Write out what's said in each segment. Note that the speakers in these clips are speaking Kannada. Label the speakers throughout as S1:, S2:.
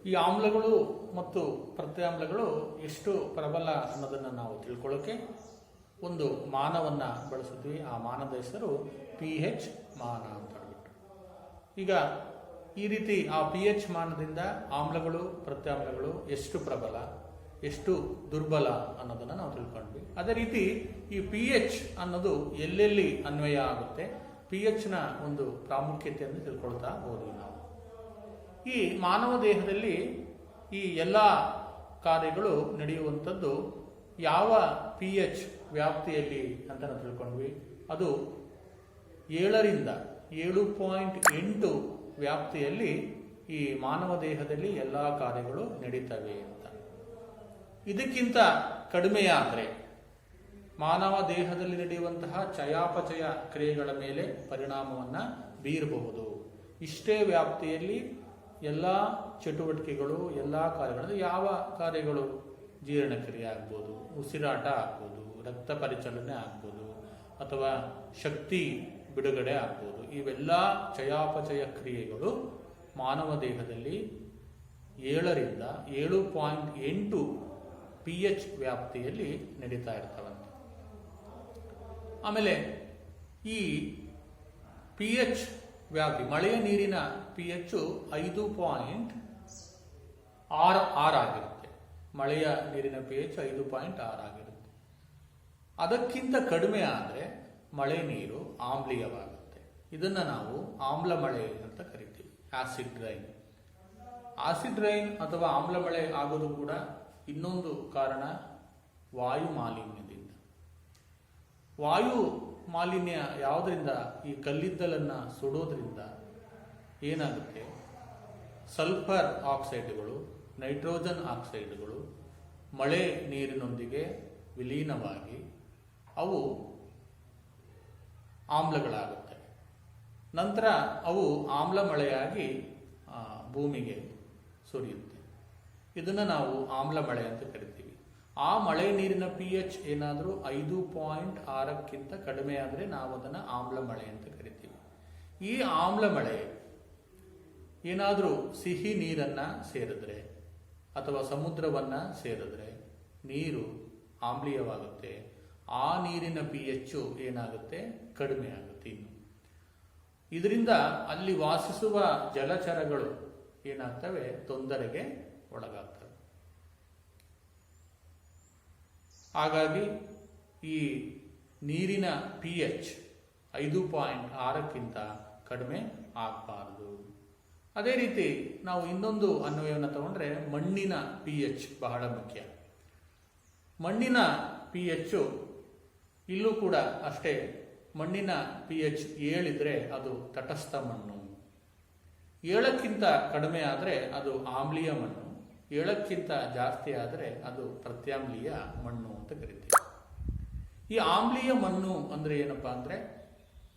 S1: ಈ ಆಮ್ಲಗಳು ಮತ್ತು ಪ್ರತ್ಯಾಮ್ಲಗಳು ಎಷ್ಟು ಪ್ರಬಲ ಅನ್ನೋದನ್ನು ನಾವು ತಿಳ್ಕೊಳ್ಳೋಕೆ ಒಂದು ಮಾನವನ್ನು ಬಳಸಿದ್ವಿ. ಆ ಮಾನದ ಹೆಸರು pH ಮಾನ ಅಂತ ಹೇಳ್ಬಿಟ್ಟು. ಈಗ ಈ ರೀತಿ ಆ pH ಮಾನದಿಂದ ಆಮ್ಲಗಳು ಪ್ರತ್ಯಾಮ್ಲಗಳು ಎಷ್ಟು ಪ್ರಬಲ ಎಷ್ಟು ದುರ್ಬಲ ಅನ್ನೋದನ್ನು ನಾವು ತಿಳ್ಕೊಂಡ್ವಿ. ಅದೇ ರೀತಿ ಈ pH ಅನ್ನೋದು ಎಲ್ಲೆಲ್ಲಿ ಅನ್ವಯ ಆಗುತ್ತೆ, pH ನ ಒಂದು ಪ್ರಾಮುಖ್ಯತೆಯನ್ನು ತಿಳ್ಕೊಳ್ತಾ ಹೋದ್ವಿ ನಾವು. ಈ ಮಾನವ ದೇಹದಲ್ಲಿ ಈ ಎಲ್ಲ ಕಾರ್ಯಗಳು ನಡೆಯುವಂಥದ್ದು ಯಾವ pH ವ್ಯಾಪ್ತಿಯಲ್ಲಿ ಅಂತ ನಾವು ತಿಳ್ಕೊಂಡ್ವಿ. ಅದು 7ರಿಂದ 7.8 ವ್ಯಾಪ್ತಿಯಲ್ಲಿ ಈ ಮಾನವ ದೇಹದಲ್ಲಿ ಎಲ್ಲ ಕಾರ್ಯಗಳು ನಡೀತವೆ ಅಂತ. ಇದಕ್ಕಿಂತ ಕಡಿಮೆಯಾದರೆ ಮಾನವ ದೇಹದಲ್ಲಿ ನಡೆಯುವಂತಹ ಚಯಾಪಚಯ ಕ್ರಿಯೆಗಳ ಮೇಲೆ ಪರಿಣಾಮವನ್ನು ಬೀರಬಹುದು. ಇಷ್ಟೇ ವ್ಯಾಪ್ತಿಯಲ್ಲಿ ಎಲ್ಲ ಚಟುವಟಿಕೆಗಳು, ಎಲ್ಲ ಕಾರ್ಯಗಳು, ಯಾವ ಕಾರ್ಯಗಳು, ಜೀರ್ಣಕ್ರಿಯೆ ಆಗ್ಬೋದು, ಉಸಿರಾಟ ಆಗ್ಬೋದು, ರಕ್ತ ಪರಿಚಲನೆ ಆಗ್ಬೋದು, ಅಥವಾ ಶಕ್ತಿ ಬಿಡುಗಡೆ ಆಗ್ಬೋದು, ಇವೆಲ್ಲ ಚಯಾಪಚಯ ಕ್ರಿಯೆಗಳು ಮಾನವ ದೇಹದಲ್ಲಿ 7ರಿಂದ 7.8 pH ವ್ಯಾಪ್ತಿಯಲ್ಲಿ ನಡೀತಾ ಇರ್ತವಂತೆ. ಆಮೇಲೆ ಈ pH ವ್ಯಾಪ್ತಿ, ಮಳೆಯ ನೀರಿನ pH 5.6 ಆಗಿರುತ್ತೆ. ಮಳೆಯ ನೀರಿನ pH 5.6 ಆಗಿರುತ್ತೆ. ಅದಕ್ಕಿಂತ ಕಡಿಮೆ ಆದರೆ ಮಳೆ ನೀರು ಆಮ್ಲೀಯವಾಗುತ್ತೆ. ಇದನ್ನು ನಾವು ಆಮ್ಲ ಮಳೆ ಅಂತ ಕರಿತೀವಿ, ಆಸಿಡ್ ರೈನ್. ಆಸಿಡ್ ರೈನ್ ಅಥವಾ ಆಮ್ಲ ಮಳೆ ಆಗೋದು ಕೂಡ ಇನ್ನೊಂದು ಕಾರಣ ವಾಯು ಮಾಲಿನ್ಯದಿಂದ. ವಾಯು ಮಾಲಿನ್ಯ ಯಾವುದರಿಂದ? ಈ ಕಲ್ಲಿದ್ದಲನ್ನು ಸುಡೋದ್ರಿಂದ ಏನಾಗುತ್ತೆ? ಸಲ್ಫರ್ ಆಕ್ಸೈಡ್ಗಳು, ನೈಟ್ರೋಜನ್ ಆಕ್ಸೈಡ್ಗಳು ಮಳೆ ನೀರಿನೊಂದಿಗೆ ವಿಲೀನವಾಗಿ ಅವು ಆಮ್ಲಗಳಾಗುತ್ತವೆ. ನಂತರ ಅವು ಆಮ್ಲ ಮಳೆಯಾಗಿ ಭೂಮಿಗೆ ಸುರಿಯುತ್ತೆ. ಇದನ್ನು ನಾವು ಆಮ್ಲ ಮಳೆ ಅಂತ ಕರಿತೀವಿ. ಆ ಮಳೆ ನೀರಿನ pH ಏನಾದರೂ 5.6ಕ್ಕಿಂತ ಕಡಿಮೆ ಆದರೆ ನಾವು ಅದನ್ನು ಆಮ್ಲ ಮಳೆ ಅಂತ ಕರಿತೀವಿ. ಈ ಆಮ್ಲ ಮಳೆ ಏನಾದರೂ ಸಿಹಿ ನೀರನ್ನು ಸೇರಿದ್ರೆ ಅಥವಾ ಸಮುದ್ರವನ್ನು ಸೇರಿದ್ರೆ ನೀರು ಆಮ್ಲೀಯವಾಗುತ್ತೆ. ಆ ನೀರಿನ pH ಏನಾಗುತ್ತೆ? ಕಡಿಮೆ ಆಗುತ್ತೆ. ಇನ್ನು ಇದರಿಂದ ಅಲ್ಲಿ ವಾಸಿಸುವ ಜಲಚರಗಳು ಏನಾಗ್ತವೆ? ತೊಂದರೆಗೆ ಒಳಗಾಗ್ತವೆ. ಹಾಗಾಗಿ ಈ ನೀರಿನ pH 5.6ಕ್ಕಿಂತ ಕಡಿಮೆ ಆಗಬಾರದು. ಅದೇ ರೀತಿ ನಾವು ಇನ್ನೊಂದು ಅನ್ವಯವನ್ನು ತಗೊಂಡ್ರೆ ಮಣ್ಣಿನ pH ಬಹಳ ಮುಖ್ಯ. ಮಣ್ಣಿನ pH ಇಲ್ಲೂ ಕೂಡ ಅಷ್ಟೇ. ಮಣ್ಣಿನ pH 7 ಅದು ತಟಸ್ಥ ಮಣ್ಣು. 7ಕ್ಕಿಂತ ಕಡಿಮೆ ಆದರೆ ಅದು ಆಮ್ಲೀಯ ಮಣ್ಣು. 7ಕ್ಕಿಂತ ಜಾಸ್ತಿ ಆದರೆ ಅದು ಪ್ರತ್ಯಾಮ್ಲೀಯ ಮಣ್ಣು ಅಂತ ಕರಿತೀವಿ. ಈ ಆಮ್ಲೀಯ ಮಣ್ಣು ಅಂದರೆ ಏನಪ್ಪಾ ಅಂದರೆ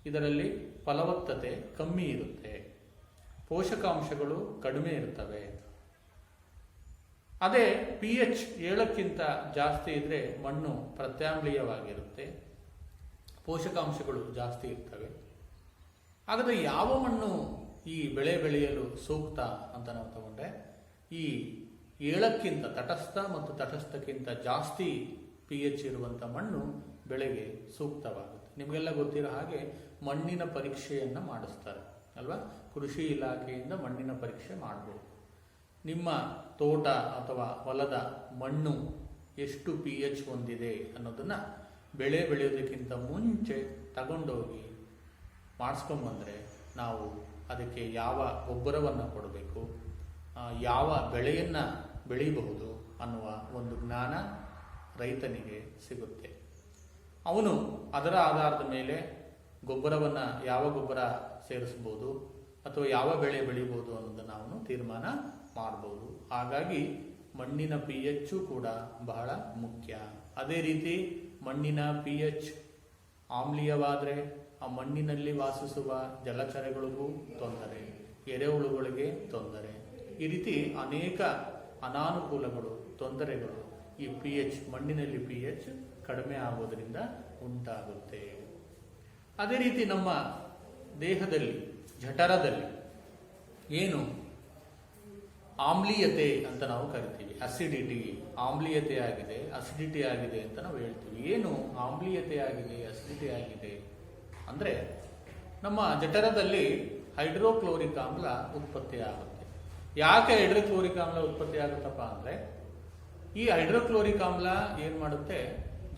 S1: ಇದರಲ್ಲಿ ಫಲವತ್ತತೆ ಕಮ್ಮಿ ಇರುತ್ತೆ, ಪೋಷಕಾಂಶಗಳು ಕಡಿಮೆ ಇರ್ತವೆ. ಅದೇ pH 7ಕ್ಕಿಂತ ಜಾಸ್ತಿ ಇದ್ರೆ ಮಣ್ಣು ಪ್ರತ್ಯಾಮ್ಲೀಯವಾಗಿರುತ್ತೆ, ಪೋಷಕಾಂಶಗಳು ಜಾಸ್ತಿ ಇರ್ತವೆ. ಹಾಗಾದರೆ ಯಾವ ಮಣ್ಣು ಈ ಬೆಳೆ ಬೆಳೆಯಲು ಸೂಕ್ತ ಅಂತ ನಾವು ತಗೊಂಡ್ರೆ ಈ 7ಕ್ಕಿಂತ ತಟಸ್ಥ ಮತ್ತು ತಟಸ್ಥಕ್ಕಿಂತ ಜಾಸ್ತಿ pH ಇರುವಂಥ ಮಣ್ಣು ಬೆಳೆಗೆ ಸೂಕ್ತವಾಗುತ್ತೆ. ನಿಮಗೆಲ್ಲ ಗೊತ್ತಿರೋ ಹಾಗೆ ಮಣ್ಣಿನ ಪರೀಕ್ಷೆಯನ್ನು ಮಾಡಿಸ್ತಾರೆ ಅಲ್ವಾ? ಕೃಷಿ ಇಲಾಖೆಯಿಂದ ಮಣ್ಣಿನ ಪರೀಕ್ಷೆ ಮಾಡ್ಬೋದು. ನಿಮ್ಮ ತೋಟ ಅಥವಾ ಹೊಲದ ಮಣ್ಣು ಎಷ್ಟು pH ಹೊಂದಿದೆ ಅನ್ನೋದನ್ನು ಬೆಳೆ ಬೆಳೆಯೋದಕ್ಕಿಂತ ಮುಂಚೆ ತಗೊಂಡೋಗಿ ಮಾಡಿಸ್ಕೊಂಬಂದರೆ ನಾವು ಅದಕ್ಕೆ ಯಾವ ಗೊಬ್ಬರವನ್ನು ಕೊಡಬೇಕು, ಯಾವ ಬೆಳೆಯನ್ನು ಬೆಳೀಬಹುದು ಅನ್ನುವ ಒಂದು ಜ್ಞಾನ ರೈತನಿಗೆ ಸಿಗುತ್ತೆ. ಅವನು ಅದರ ಆಧಾರದ ಮೇಲೆ ಗೊಬ್ಬರವನ್ನು ಯಾವ ಗೊಬ್ಬರ ಸೇರಿಸ್ಬೋದು ಅಥವಾ ಯಾವ ಬೆಳೆ ಬೆಳಿಬೋದು ಅನ್ನೋದನ್ನು ಅವನು ತೀರ್ಮಾನ ಮಾಡ್ಬೋದು. ಹಾಗಾಗಿ ಮಣ್ಣಿನ pH ಕೂಡ ಬಹಳ ಮುಖ್ಯ. ಅದೇ ರೀತಿ ಮಣ್ಣಿನ pH ಆಮ್ಲೀಯವಾದರೆ ಆ ಮಣ್ಣಿನಲ್ಲಿ ವಾಸಿಸುವ ಜಲಚರಗಳಿಗೂ ತೊಂದರೆ, ಎರೆಹುಳುಗಳಿಗೆ ತೊಂದರೆ. ಈ ರೀತಿ ಅನೇಕ ಅನಾನುಕೂಲಗಳು, ತೊಂದರೆಗಳು ಈ pH ಮಣ್ಣಿನಲ್ಲಿ pH ಕಡಿಮೆ ಆಗೋದ್ರಿಂದ ಉಂಟಾಗುತ್ತೆ. ಅದೇ ರೀತಿ ನಮ್ಮ ದೇಹದಲ್ಲಿ ಜಠರದಲ್ಲಿ ಏನು ಆಮ್ಲೀಯತೆ ಅಂತ ನಾವು ಕರಿತೀವಿ. ಅಸಿಡಿಟಿ, ಆಮ್ಲೀಯತೆ ಆಗಿದೆ, ಅಸಿಡಿಟಿ ಆಗಿದೆ ಅಂತ ನಾವು ಹೇಳ್ತೀವಿ. ಏನು ಆಮ್ಲೀಯತೆ ಆಗಿದೆ, ಅಸಿಡಿಟಿ ಆಗಿದೆ ಅಂದರೆ ನಮ್ಮ ಜಠರದಲ್ಲಿ ಹೈಡ್ರೋಕ್ಲೋರಿಕ್ ಆಮ್ಲ ಉತ್ಪತ್ತಿ ಆಗುತ್ತೆ. ಯಾಕೆ ಹೈಡ್ರೋಕ್ಲೋರಿಕ್ ಆಮ್ಲ ಉತ್ಪತ್ತಿ ಆಗುತ್ತಪ್ಪ ಅಂದರೆ ಈ ಹೈಡ್ರೋಕ್ಲೋರಿಕ್ ಆಮ್ಲ ಏನು ಮಾಡುತ್ತೆ,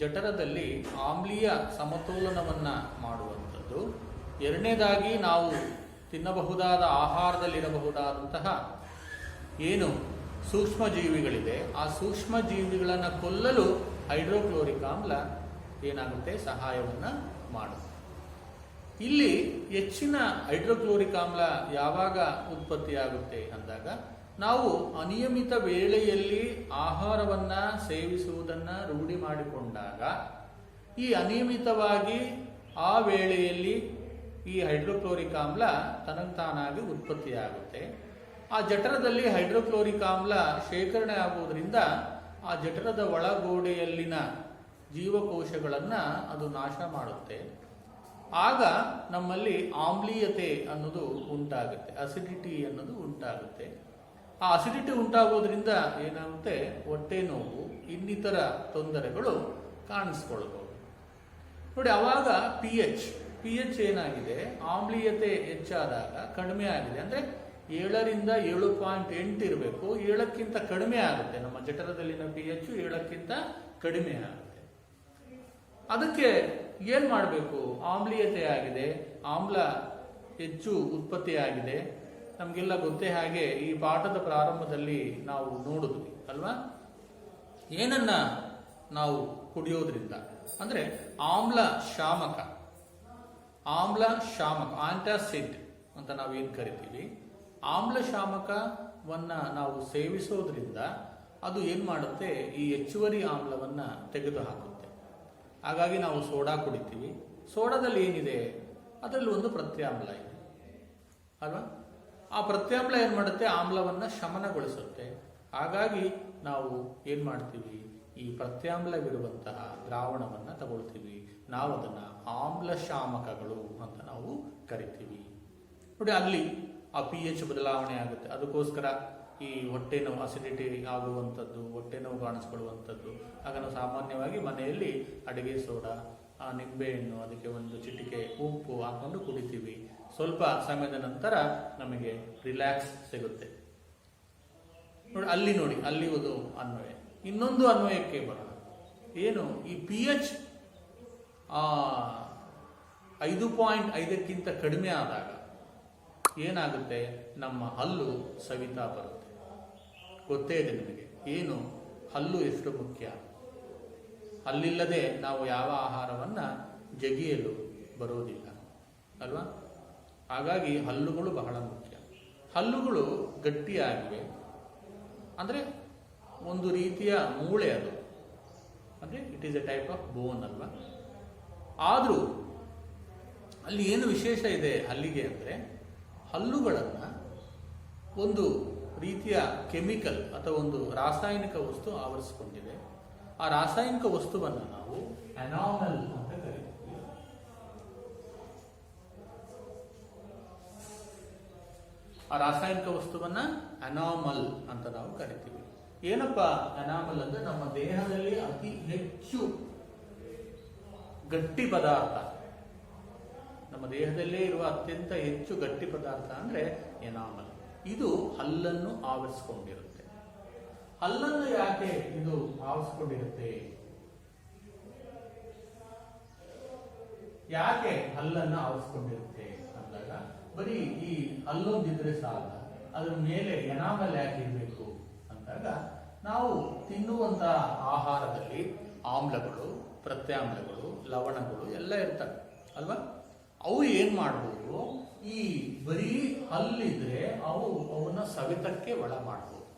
S1: ಜಠರದಲ್ಲಿ ಆಮ್ಲೀಯ ಸಮತೋಲನವನ್ನ ಮಾಡುವಂಥದ್ದು. ಎರಡನೇದಾಗಿ ನಾವು ತಿನ್ನಬಹುದಾದ ಆಹಾರದಲ್ಲಿರಬಹುದಾದಂತಹ ಏನು ಸೂಕ್ಷ್ಮ ಜೀವಿಗಳಿದೆ, ಆ ಸೂಕ್ಷ್ಮ ಜೀವಿಗಳನ್ನು ಕೊಲ್ಲಲು ಹೈಡ್ರೋಕ್ಲೋರಿಕ್ ಆಮ್ಲ ಏನಾಗುತ್ತೆ, ಸಹಾಯವನ್ನ ಮಾಡುತ್ತೆ. ಇಲ್ಲಿ ಹೆಚ್ಚಿನ ಹೈಡ್ರೋಕ್ಲೋರಿಕ್ ಆಮ್ಲ ಯಾವಾಗ ಉತ್ಪತ್ತಿಯಾಗುತ್ತೆ ಅಂದಾಗ ನಾವು ಅನಿಯಮಿತ ವೇಳೆಯಲ್ಲಿ ಆಹಾರವನ್ನ ಸೇವಿಸುವುದನ್ನ ರೂಢಿ ಮಾಡಿಕೊಂಡಾಗ ಈ ಅನಿಯಮಿತವಾಗಿ ಆ ವೇಳೆಯಲ್ಲಿ ಈ ಹೈಡ್ರೋಕ್ಲೋರಿಕ್ ಆಮ್ಲ ತನಗ್ತಾನಾಗಿ ಉತ್ಪತ್ತಿಯಾಗುತ್ತೆ. ಆ ಜಠರದಲ್ಲಿ ಹೈಡ್ರೋಕ್ಲೋರಿಕ್ ಆಮ್ಲ ಶೇಖರಣೆ ಆಗುವುದರಿಂದ ಆ ಜಠರದ ಒಳಗೋಡೆಯಲ್ಲಿನ ಜೀವಕೋಶಗಳನ್ನು ಅದು ನಾಶ ಮಾಡುತ್ತೆ. ಆಗ ನಮ್ಮಲ್ಲಿ ಆಮ್ಲೀಯತೆ ಅನ್ನೋದು ಉಂಟಾಗುತ್ತೆ, ಅಸಿಡಿಟಿ ಅನ್ನೋದು ಉಂಟಾಗುತ್ತೆ. ಆ ಅಸಿಡಿಟಿ ಉಂಟಾಗೋದ್ರಿಂದ ಏನಾಗುತ್ತೆ, ಹೊಟ್ಟೆ ನೋವು, ಇನ್ನಿತರ ತೊಂದರೆಗಳು ಕಾಣಿಸ್ಕೊಳ್ಬಹುದು. ನೋಡಿ, ಅವಾಗ ಪಿ ಎಚ್ ಏನಾಗಿದೆ, ಆಮ್ಲೀಯತೆ ಹೆಚ್ಚಾದಾಗ ಕಡಿಮೆ ಆಗಿದೆ ಅಂದರೆ 7ರಿಂದ 7.8 ಇರಬೇಕು, 7ಕ್ಕಿಂತ ಕಡಿಮೆ ಆಗುತ್ತೆ. ನಮ್ಮ ಜಠರದಲ್ಲಿನ ಪಿ ಎಚ್ 7ಕ್ಕಿಂತ ಕಡಿಮೆ ಆಗುತ್ತೆ. ಅದಕ್ಕೆ ಏನ್ ಮಾಡಬೇಕು, ಆಮ್ಲೀಯತೆ ಆಗಿದೆ, ಆಮ್ಲ ಹೆಚ್ಚು ಉತ್ಪತ್ತಿಯಾಗಿದೆ. ನಮಗೆಲ್ಲ ಗೊತ್ತೇ ಹಾಗೆ ಈ ಪಾಠದ ಪ್ರಾರಂಭದಲ್ಲಿ ನಾವು ನೋಡಿದ್ವಿ ಅಲ್ವಾ, ಏನನ್ನ ನಾವು ಕುಡಿಯೋದ್ರಿಂದ ಅಂದ್ರೆ ಆಮ್ಲ ಶಾಮಕ ಆಂಟಾಸಿಡ್ ಅಂತ ನಾವೇನು ಕರಿತೀವಿ, ಆಮ್ಲ ಶಾಮಕವನ್ನ ನಾವು ಸೇವಿಸೋದ್ರಿಂದ ಅದು ಏನ್ ಮಾಡುತ್ತೆ, ಈ ಹೆಚ್ಚುವರಿ ಆಮ್ಲವನ್ನ ತೆಗೆದುಹಾಕುತ್ತೆ. ಹಾಗಾಗಿ ನಾವು ಸೋಡಾ ಕುಡಿತೀವಿ. ಸೋಡಾದಲ್ಲಿ ಏನಿದೆ, ಅದರಲ್ಲಿ ಒಂದು ಪ್ರತ್ಯಾಮ್ಲ ಇದೆ ಅಲ್ವಾ. ಆ ಪ್ರತ್ಯಾಮ್ಲ ಏನ್ ಮಾಡುತ್ತೆ, ಆಮ್ಲವನ್ನ ಶಮನಗೊಳಿಸುತ್ತೆ. ಹಾಗಾಗಿ ನಾವು ಏನ್ ಮಾಡ್ತೀವಿ, ಈ ಪ್ರತ್ಯಾಮ್ಲವಿರುವಂತಹ ದ್ರಾವಣವನ್ನ ತಗೊಳ್ತೀವಿ. ನಾವು ಅದನ್ನ ಆಮ್ಲ ಶಾಮಕಗಳು ಅಂತ ನಾವು ಕರಿತೀವಿ. ನೋಡಿ, ಅಲ್ಲಿ ಆ ಪಿ ಎಚ್ ಬದಲಾವಣೆ ಆಗುತ್ತೆ. ಅದಕ್ಕೋಸ್ಕರ ಈ ಹೊಟ್ಟೆ ನೋವು, ಅಸಿಡಿಟಿ ಆಗುವಂಥದ್ದು, ಹೊಟ್ಟೆ ನೋವು ಕಾಣಿಸ್ಕೊಳ್ಳುವಂಥದ್ದು. ಆಗ ನಾವು ಸಾಮಾನ್ಯವಾಗಿ ಮನೆಯಲ್ಲಿ ಅಡಿಗೆ ಸೋಡಾ, ನಿಂಬೆಹಣ್ಣು, ಅದಕ್ಕೆ ಒಂದು ಚಿಟಿಕೆ ಉಪ್ಪು ಹಾಕೊಂಡು ಕುಡಿತೀವಿ. ಸ್ವಲ್ಪ ಸಮಯದ ನಂತರ ನಮಗೆ ರಿಲ್ಯಾಕ್ಸ್ ಸಿಗುತ್ತೆ. ನೋಡಿ ಅಲ್ಲಿ ಒಂದು ಅನ್ವಯ. ಇನ್ನೊಂದು ಅನ್ವಯಕ್ಕೆ ಬರೋಣ. ಏನು, ಈ ಪಿ ಎಚ್ 5.5ಕ್ಕಿಂತ ಕಡಿಮೆ ಆದಾಗ ಏನಾಗುತ್ತೆ, ನಮ್ಮ ಹಲ್ಲು ಸವಿತಾ ಬರುತ್ತೆ. ಗೊತ್ತೇ ಇದೆ ನಿಮಗೆ, ಏನು ಹಲ್ಲು ಎಷ್ಟು ಮುಖ್ಯ. ಹಲ್ಲಿಲ್ಲದೆ ನಾವು ಯಾವ ಆಹಾರವನ್ನ ಜಗಿಯಲು ಬರೋದಿಲ್ಲ ಅಲ್ವಾ. ಹಾಗಾಗಿ ಹಲ್ಲುಗಳು ಬಹಳ ಮುಖ್ಯ. ಹಲ್ಲುಗಳು ಗಟ್ಟಿಯಾಗಿವೆ ಅಂದ್ರೆ ಒಂದು ರೀತಿಯ ಮೂಳೆ, ಅದು ಅಂದ್ರೆ it is A type of bone ಅಲ್ವಾ. ಆದ್ರೂ ಅಲ್ಲಿ ಏನು ವಿಶೇಷ ಇದೆ ಹಲ್ಲಿಗೆ ಅಂದ್ರೆ, ಹಲ್ಲುಗಳನ್ನ ಒಂದು ರೀತಿಯ ಕೆಮಿಕಲ್ ಅಥವಾ ಒಂದು ರಾಸಾಯನಿಕ ವಸ್ತು ಆವರಿಸಿಕೊಂಡಿದೆ. ಆ ರಾಸಾಯನಿಕ ವಸ್ತುವನ್ನ ನಾವು ಎನಾಮಲ್ ಅಂತ ಕರೀತೀವಿ. ಆ ರಾಸಾಯನಿಕ ವಸ್ತುವನ್ನ ಎನಾಮಲ್ ಅಂತ ನಾವು ಕರಿತೀವಿ. ಏನಪ್ಪಾ ಎನಾಮಲ್ ಅಂದ್ರೆ, ನಮ್ಮ ದೇಹದಲ್ಲಿ ಅತಿ ಹೆಚ್ಚು ಗಟ್ಟಿ ಪದಾರ್ಥ, ನಮ್ಮ ದೇಹದಲ್ಲೇ ಇರುವ ಅತ್ಯಂತ ಹೆಚ್ಚು ಗಟ್ಟಿ ಪದಾರ್ಥ ಅಂದ್ರೆ ಎನಾಮಲ್. ಇದು ಹಲ್ಲನ್ನು ಆವರಿಸಿಕೊಂಡಿರುತ್ತೆ. ಹಲ್ಲನ್ನು ಯಾಕೆ ಇದು ಆವರಿಸಿಕೊಂಡಿರುತ್ತೆ, ಯಾಕೆ ಹಲ್ಲನ್ನು ಆವರಿಸಿಕೊಂಡಿರುತ್ತೆ ಅಂದಾಗ, ಬರೀ ಈ ಹಲ್ಲೊಂದಿದ್ರೆ ಸಾಲ, ಅದ್ರ ಮೇಲೆ ಎನಾಮಲ್ ಯಾಕೆ ಇರಬೇಕು ಅಂದಾಗ, ನಾವು ತಿನ್ನುವಂತಹ ಆಹಾರದಲ್ಲಿ ಆಮ್ಲಗಳು, ಪ್ರತ್ಯಾಮ್ಲಗಳು, ಲವಣಗಳು ಎಲ್ಲ ಇರ್ತವೆ ಅಲ್ವಾ. ಅವು ಏನ್ ಮಾಡ್ಬೋದು, ಈ ಬರೀ ಹಲ್ಲಿದ್ರೆ ಅವನ್ನ ಸವಿತಕ್ಕೆ ಒಳ ಮಾಡ್ಬೋದು,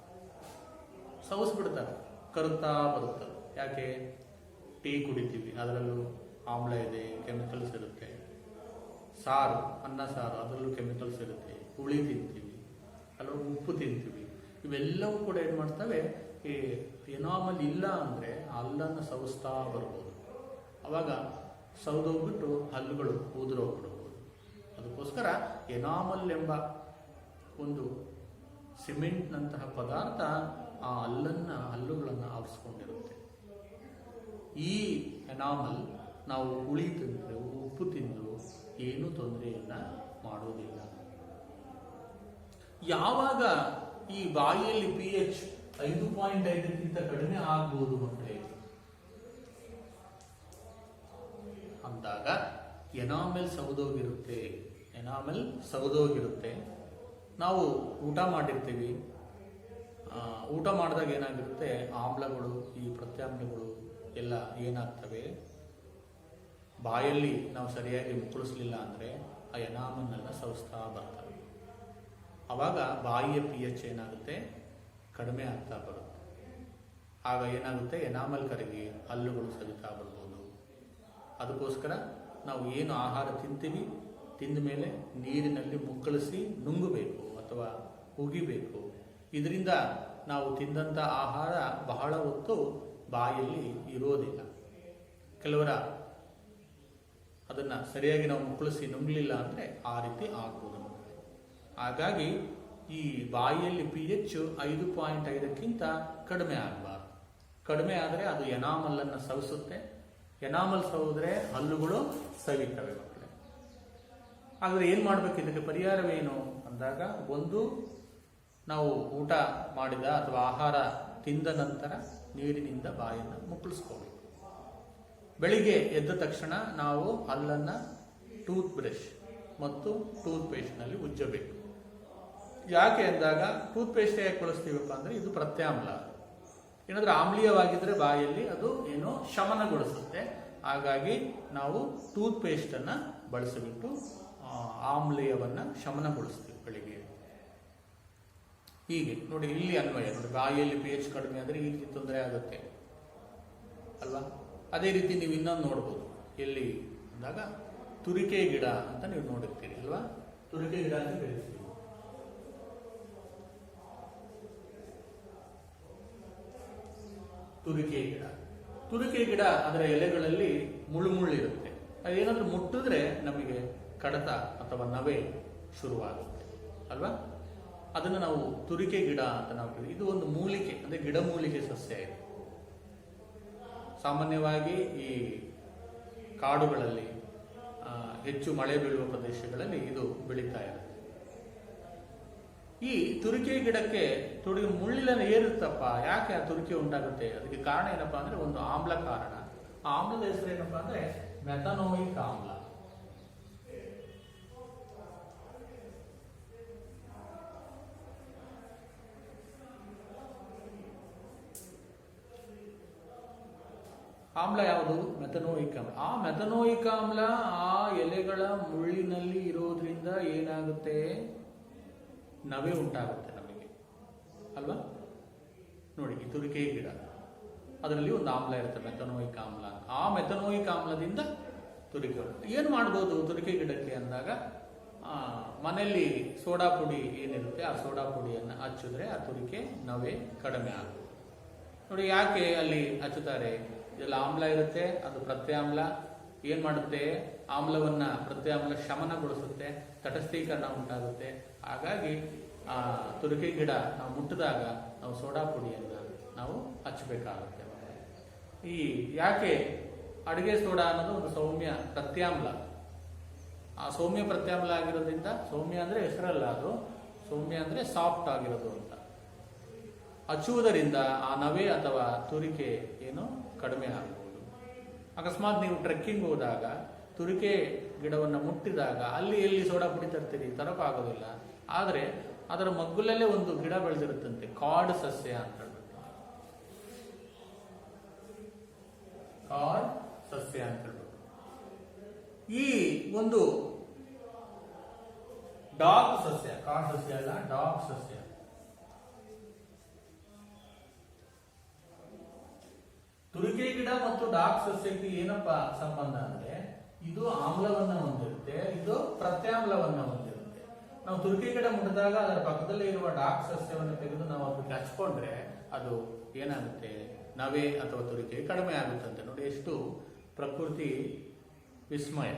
S1: ಸವಿಸ್ಬಿಡ್ತಾರೆ, ಕರುತ್ತಾ ಬರುತ್ತದೆ. ಯಾಕೆ, ಟೀ ಕುಡಿತೀವಿ, ಅದರಲ್ಲೂ ಆಮ್ಲ ಇದೆ, ಕೆಮಿಕಲ್ಸ್ ಇರುತ್ತೆ. ಸಾರು, ಅನ್ನ ಸಾರು, ಅದರಲ್ಲೂ ಕೆಮಿಕಲ್ಸ್ ಇರುತ್ತೆ. ಹುಳಿ ತಿಂತೀವಿ, ಅಲ್ಲೂ ಉಪ್ಪು ತಿಂತೀವಿ. ಇವೆಲ್ಲವೂ ಕೂಡ ಏನ್ ಮಾಡ್ತವೆ, ಈ ಎನಾಮಲ್ ಇಲ್ಲ ಅಂದ್ರೆ ಹಲ್ಲನ್ನು ಸವಿಸ್ತಾ ಬರ್ಬೋದು. ಅವಾಗ ಸೌದೋಗ್ಬಿಟ್ಟು ಹಲ್ಲುಗಳು ಉದುರೋಗ್ಬಿಡ್ಬೋದು. ಅದಕ್ಕೋಸ್ಕರ ಎನಾಮಲ್ ಎಂಬ ಒಂದು ಸಿಮೆಂಟ್ನಂತಹ ಪದಾರ್ಥ ಆ ಹಲ್ಲುಗಳನ್ನು ಆವರಿಸ್ಕೊಂಡಿರುತ್ತೆ. ಈ ಎನಾಮಲ್ ನಾವು ಹುಳಿ ತಿಂದರೆ, ಉಪ್ಪು ತಿಂದರೂ ಏನೂ ತೊಂದರೆಯನ್ನು ಮಾಡೋದಿಲ್ಲ. ಯಾವಾಗ ಈ ಬಾಯಿಯಲ್ಲಿ pH 5.5ಕ್ಕಿಂತ ಕಡಿಮೆ ಆಗ್ಬೋದು ಮಕ್ಕಳೇ ಅಂದಾಗ ಎನಾಮೆಲ್ ಸೌದೋಗಿರುತ್ತೆ. ನಾವು ಊಟ ಮಾಡಿರ್ತೀವಿ, ಊಟ ಮಾಡಿದಾಗ ಏನಾಗಿರುತ್ತೆ, ಆಮ್ಲಗಳು, ಈ ಪ್ರತ್ಯಾಮ್ಲಗಳು ಎಲ್ಲ ಏನಾಗ್ತವೆ, ಬಾಯಲ್ಲಿ ನಾವು ಸರಿಯಾಗಿ ಮುಕ್ಕಳಿಸ್ಲಿಲ್ಲ ಅಂದರೆ ಆ ಎನಾಮಲ್ನೆಲ್ಲ ಸವಿಸ್ತಾ ಬರ್ತವೆ. ಆವಾಗ ಬಾಯಿಯ pH ಏನಾಗುತ್ತೆ, ಕಡಿಮೆ ಆಗ್ತಾ ಬರುತ್ತೆ. ಆಗ ಏನಾಗುತ್ತೆ, ಎನಾಮಲ್ ಕರಗಿ ಹಲ್ಲುಗಳು ಸವಿತಾ ಬರ್ಬೋದು. ಅದಕ್ಕೋಸ್ಕರ ನಾವು ಏನು ಆಹಾರ ತಿಂತೀವಿ, ತಿಂದ ಮೇಲೆ ನೀರಿನಲ್ಲಿ ಮುಕ್ಕಳಿಸಿ ನುಂಗಬೇಕು ಅಥವಾ ಉಗಿಬೇಕು. ಇದರಿಂದ ನಾವು ತಿಂದಂಥ ಆಹಾರ ಬಹಳ ಹೊತ್ತು ಬಾಯಲ್ಲಿ ಇರೋದಿಲ್ಲ. ಕೆಲವರ ಅದನ್ನು ಸರಿಯಾಗಿ ನಾವು ಮುಕ್ಕಳಿಸಿ ನುಂಗಲಿಲ್ಲ ಅಂದರೆ ಆ ರೀತಿ ಆಗ್ಬೋದು. ಹಾಗಾಗಿ ಈ ಬಾಯಿಯಲ್ಲಿ pH 5.5ಕ್ಕಿಂತ ಕಡಿಮೆ ಆಗಬಾರ್ದು. ಕಡಿಮೆ ಆದರೆ ಅದು ಎನಾಮಲ್ಲನ್ನು ಸವಿಸುತ್ತೆ. ಎನಾಮಲ್ ಸವಿದ್ರೆ ಹಲ್ಲುಗಳು ಸವಿತವೆ ಮಕ್ಕಳೇ. ಹಾಗಾದ್ರೆ ಏನು ಮಾಡಬೇಕು, ಇದಕ್ಕೆ ಪರಿಹಾರವೇನು ಅಂದಾಗ, ಒಂದು, ನಾವು ಊಟ ಮಾಡಿದ ಅಥವಾ ಆಹಾರ ತಿಂದ ನಂತರ ನೀರಿನಿಂದ ಬಾಯನ್ನು ಮುಕ್ಕಳಿಸ್ಕೋಬೇಕು. ಬೆಳಿಗ್ಗೆ ಎದ್ದ ತಕ್ಷಣ ನಾವು ಹಲ್ಲನ್ನು ಟೂತ್ ಬ್ರಷ್ ಮತ್ತು ಟೂತ್ ಪೇಸ್ಟ್ನಲ್ಲಿ ಉಜ್ಜಬೇಕು. ಯಾಕೆ ಅಂದಾಗ, ಟೂತ್ ಪೇಸ್ಟ್ ಯಾಕೆ ಬಳಸ್ತೀವಪ್ಪ ಅಂದರೆ ಇದು ಪ್ರತ್ಯಾಮ್ಲ. ಏನಾದರೂ ಆಮ್ಲೀಯವಾಗಿದ್ದರೆ ಬಾಯಲ್ಲಿ ಅದು ಏನೋ ಶಮನಗೊಳಿಸುತ್ತೆ. ಹಾಗಾಗಿ ನಾವು ಟೂತ್ ಪೇಸ್ಟನ್ನು ಬಳಸಿಬಿಟ್ಟು ಆಮ್ಲೀಯವನ್ನು ಶಮನಗೊಳಿಸ್ತೀವಿ ಬೆಳಿಗ್ಗೆ. ಹೀಗೆ ನೋಡಿ, ಇಲ್ಲಿ ಅನ್ವಯ ನೋಡಿ, ಬಾಯಿಯಲ್ಲಿ pH ಕಡಿಮೆ ಆದರೆ ಈ ರೀತಿ ತೊಂದರೆ ಆಗುತ್ತೆ ಅಲ್ವಾ. ಅದೇ ರೀತಿ ನೀವು ಇನ್ನೊಂದು ನೋಡ್ಬೋದು, ಎಲ್ಲಿ ಅಂದಾಗ ತುರಿಕೆ ಗಿಡ ಅಂತ ನೀವು ನೋಡಿರ್ತೀರಿ ಅಲ್ವಾ. ತುರಿಕೆ ಗಿಡ ಅಂತ ಬೆಳೆಸ್ತೀವಿ. ತುರಿಕೆ ಗಿಡ ಅದರ ಎಲೆಗಳಲ್ಲಿ ಮುಳ್ಳಿರುತ್ತೆ. ಅದೇನಾದ್ರೂ ಮುಟ್ಟಿದ್ರೆ ನಮಗೆ ಕಡತ ಅಥವಾ ನವೆ ಶುರುವಾಗುತ್ತೆ ಅಲ್ವಾ. ಅದನ್ನು ನಾವು ತುರಿಕೆ ಗಿಡ ಅಂತ ನಾವು, ಇದು ಒಂದು ಮೂಲಿಕೆ, ಅಂದರೆ ಗಿಡಮೂಲಿಕೆ ಸಸ್ಯ ಇದೆ. ಸಾಮಾನ್ಯವಾಗಿ ಈ ಕಾಡುಗಳಲ್ಲಿ, ಹೆಚ್ಚು ಮಳೆ ಬೀಳುವ ಪ್ರದೇಶಗಳಲ್ಲಿ ಇದು ಬೆಳೀತಾ ಇರುತ್ತೆ. ಈ ತುರಿಕೆ ಗಿಡಕ್ಕೆ ಮುಳ್ಳಿನ ಏರುತ್ತಪ್ಪ. ಯಾಕೆ ಆ ತುರಿಕೆ ಉಂಟಾಗುತ್ತೆ? ಅದಕ್ಕೆ ಕಾರಣ ಏನಪ್ಪಾ ಅಂದ್ರೆ ಒಂದು ಆಮ್ಲ ಕಾರಣ. ಆ ಆಮ್ಲದ ಹೆಸರು ಏನಪ್ಪಾ ಅಂದ್ರೆ ಮೆಥನೋಯಿಕ್ ಆಮ್ಲ. ಆಮ್ಲ ಯಾವುದು? ಮೆಥನೋಯಿಕ್ ಆಮ್ಲ. ಆ ಮೆಥನೋಯಿಕ್ ಆಮ್ಲ ಆ ಎಲೆಗಳ ಮುಳ್ಳಿನಲ್ಲಿ ಇರೋದ್ರಿಂದ ಏನಾಗುತ್ತೆ, ನವೆ ಉಂಟಾಗುತ್ತೆ ನಮಗೆ ಅಲ್ವಾ. ನೋಡಿ, ಈ ತುರಿಕೆ ಗಿಡ ಅದರಲ್ಲಿ ಒಂದು ಆಮ್ಲ ಇರುತ್ತೆ, ಮೆಥನೋಯಿಕ್ ಆಮ್ಲ. ಆ ಮೆಥನೋಯಿಕ್ ಆಮ್ಲದಿಂದ ತುರಿಕೆ. ಏನು ಮಾಡ್ಬೋದು ತುರಿಕೆ ಗಿಡಕ್ಕೆ ಅಂದಾಗ, ಮನೆಯಲ್ಲಿ ಸೋಡಾ ಪುಡಿ ಏನಿರುತ್ತೆ ಆ ಸೋಡಾ ಪುಡಿಯನ್ನು ಹಚ್ಚಿದ್ರೆ ಆ ತುರಿಕೆ ನವೆ ಕಡಿಮೆ ಆಗುತ್ತೆ. ನೋಡಿ, ಯಾಕೆ ಅಲ್ಲಿ ಹಚ್ಚುತ್ತಾರೆ? ಇದೆಲ್ಲ ಆಮ್ಲ ಇರುತ್ತೆ, ಅದು ಪ್ರತ್ಯಾಮ್ಲ. ಏನ್ ಮಾಡುತ್ತೆ? ಆಮ್ಲವನ್ನ ಪ್ರತ್ಯಾಮ್ಲ ಶಮನಗೊಳಿಸುತ್ತೆ, ತಟಸ್ಥೀಕರಣ ಉಂಟಾಗುತ್ತೆ. ಹಾಗಾಗಿ ಆ ತುರಿಕೆ ಗಿಡ ನಾವು ಮುಟ್ಟಿದಾಗ ನಾವು ಸೋಡಾ ಪುಡಿಯನ್ನು ನಾವು ಹಚ್ಚಬೇಕಾಗುತ್ತೆ. ಈ ಯಾಕೆ ಅಡುಗೆ ಸೋಡಾ ಅನ್ನೋದು ಒಂದು ಸೌಮ್ಯ ಪ್ರತ್ಯಾಮ್ಲ. ಆ ಸೌಮ್ಯ ಪ್ರತ್ಯಾಮ್ಲ ಆಗಿರೋದ್ರಿಂದ, ಸೌಮ್ಯ ಅಂದ್ರೆ ಹೆಸರಲ್ಲ, ಅದು ಸೌಮ್ಯ ಅಂದ್ರೆ ಸಾಫ್ಟ್ ಆಗಿರೋದು ಅಂತ. ಹಚ್ಚುವುದರಿಂದ ಆ ನವೆ ಅಥವಾ ತುರಿಕೆ ಏನು ಕಡಿಮೆ ಆಗಬಹುದು. ಅಕಸ್ಮಾತ್ ನೀವು ಟ್ರೆಕ್ಕಿಂಗ್ ಹೋದಾಗ ತುರಿಕೆ ಗಿಡವನ್ನು ಮುಟ್ಟಿದಾಗ ಅಲ್ಲಿ ಎಲ್ಲಿ ಸೋಡಾ ಪುಡಿ ತರ್ತೀರಿ, ತರಕಾಗೋದಿಲ್ಲ. ಆದರೆ ಅದರ ಮಗ್ಗುಲಲ್ಲೇ ಒಂದು ಗಿಡ ಬೆಳೆದಿರುತ್ತಂತೆ, ಕಾರ್ಡ್ ಸಸ್ಯ ಅಂತ ಹೇಳ್ಬಿಟ್ಟು. ಕಾರ್ಡ್ ಸಸ್ಯ ಅಂತ ಹೇಳ್ಬಿಟ್ಟು ಈ ಒಂದು ಡಾಗ್ ಸಸ್ಯ, ಕಾರ್ಡ್ ಸಸ್ಯ ಅಲ್ಲ, ಡಾಗ್ ಸಸ್ಯ. ತುರಿಕೆ ಗಿಡ ಮತ್ತು ಡಾಗ್ ಸಸ್ಯಕ್ಕೆ ಏನಪ್ಪಾ ಸಂಬಂಧ ಅಂದ್ರೆ, ಇದು ಆಮ್ಲವನ್ನ ಹೊಂದಿರುತ್ತೆ, ಇದು ಪ್ರತ್ಯಾಮ್ಲವನ್ನ ಹೊಂದಿರುತ್ತೆ. ನಾವು ತುರಿಕೆ ಗಿಡ ಮುಟ್ಟಿದಾಗ ಅದರ ಪಕ್ಕದಲ್ಲಿ ಇರುವ ಡಾಗ್ ಸಸ್ಯವನ್ನು ತೆಗೆದು ನಾವು ಅದಕ್ಕೆ ಹಚ್ಕೊಂಡ್ರೆ ಅದು ಏನಾಗುತ್ತೆ, ನವೆ ಅಥವಾ ತುರಿಕೆ ಕಡಿಮೆ ಆಗುತ್ತಂತೆ. ನೋಡಿ, ಎಷ್ಟು ಪ್ರಕೃತಿ ವಿಸ್ಮಯ